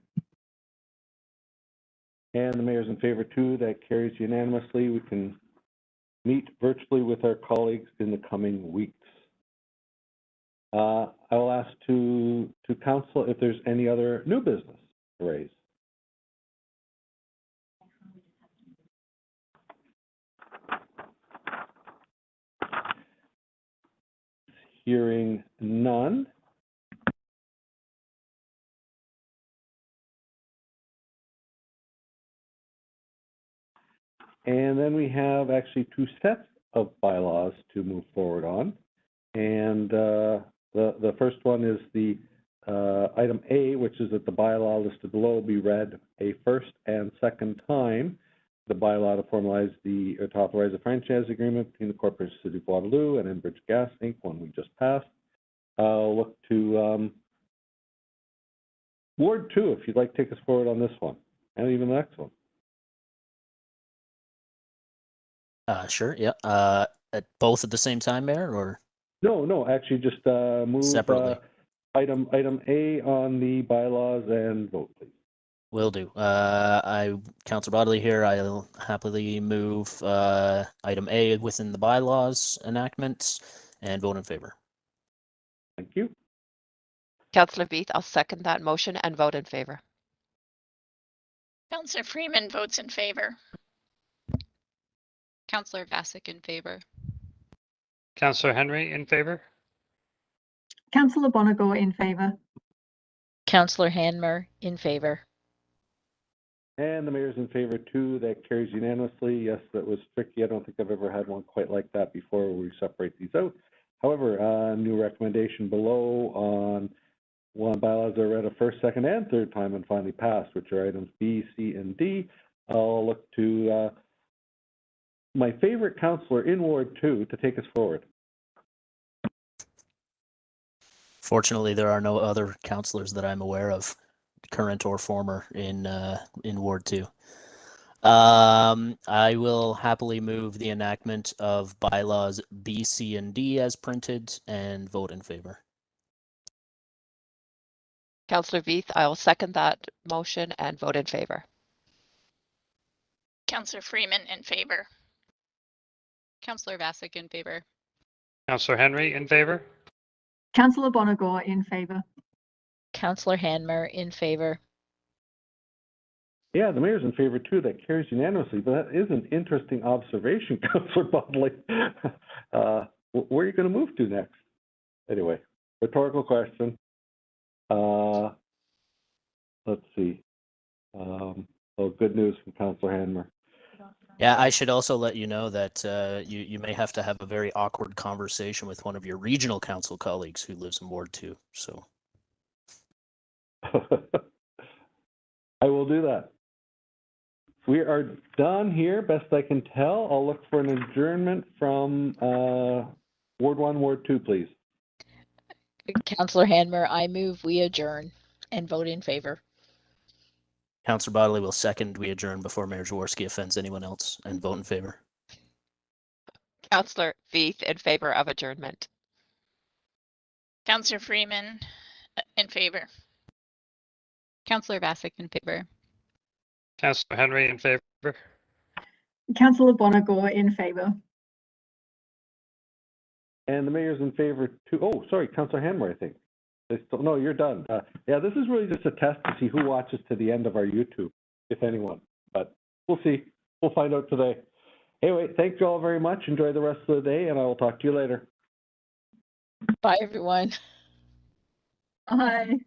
A: And the mayor's in favor too. That carries unanimously. We can meet virtually with our colleagues in the coming weeks. I will ask to council if there's any other new business to raise. Hearing none. And then we have actually two sets of bylaws to move forward on. And the first one is the item A, which is that the bylaw listed below be read a first and second time. The bylaw to formalize to authorize a franchise agreement between the Corporation City of Waterloo and Enbridge Gas Inc., one we just passed. I'll look to Ward 2, if you'd like to take us forward on this one, and even the next one.
C: Sure, yeah. At both at the same time, Mayor, or?
A: No, actually just move
C: separately.
A: Item A on the bylaws and vote, please.
C: Will do. Councillor Bodley here. I'll happily move item A within the bylaws enactments and vote in favor.
A: Thank you.
D: Councillor Veith, I'll second that motion and vote in favor.
E: Councillor Freeman votes in favor.
I: Councillor Vassic in favor.
F: Councillor Henry in favor.
G: Councillor Bonagor in favor.
B: Councillor Hanmer in favor.
A: And the mayor's in favor too. That carries unanimously. Yes, that was tricky. I don't think I've ever had one quite like that before where we separate these out. However, new recommendation below on one bylaws are read a first, second, and third time and finally passed, which are items B, C, and D. I'll look to my favorite councillor in Ward 2 to take us forward.
C: Fortunately, there are no other councillors that I'm aware of, current or former, in Ward 2. I will happily move the enactment of bylaws B, C, and D as printed and vote in favor.
D: Councillor Veith, I will second that motion and vote in favor.
E: Councillor Freeman in favor.
I: Councillor Vassic in favor.
F: Councillor Henry in favor.
G: Councillor Bonagor in favor.
B: Councillor Hanmer in favor.
A: Yeah, the mayor's in favor too. That carries unanimously, but that is an interesting observation, Councillor Bodley. Where are you going to move to next? Anyway, rhetorical question. Let's see. Good news from Councillor Hanmer.
C: Yeah, I should also let you know that you may have to have a very awkward conversation with one of your regional council colleagues who lives in Ward 2. So
A: I will do that. We are done here, best I can tell. I'll look for an adjournment from Ward 1, Ward 2, please.
B: Councillor Hanmer, I move we adjourn and vote in favor.
C: Councillor Bodley will second we adjourn before Mayor Jaworski offends anyone else and vote in favor.
D: Councillor Veith in favor of adjournment.
E: Councillor Freeman in favor.
I: Councillor Vassic in favor.
F: Councillor Henry in favor.
G: Councillor Bonagor in favor.
A: And the mayor's in favor too. Oh, sorry, Councillor Hanmer, I think. No, you're done. Yeah, this is really just a test to see who watches to the end of our YouTube, if anyone. But we'll see. We'll find out today. Anyway, thank you all very much. Enjoy the rest of the day, and I will talk to you later.
B: Bye, everyone.
G: Bye.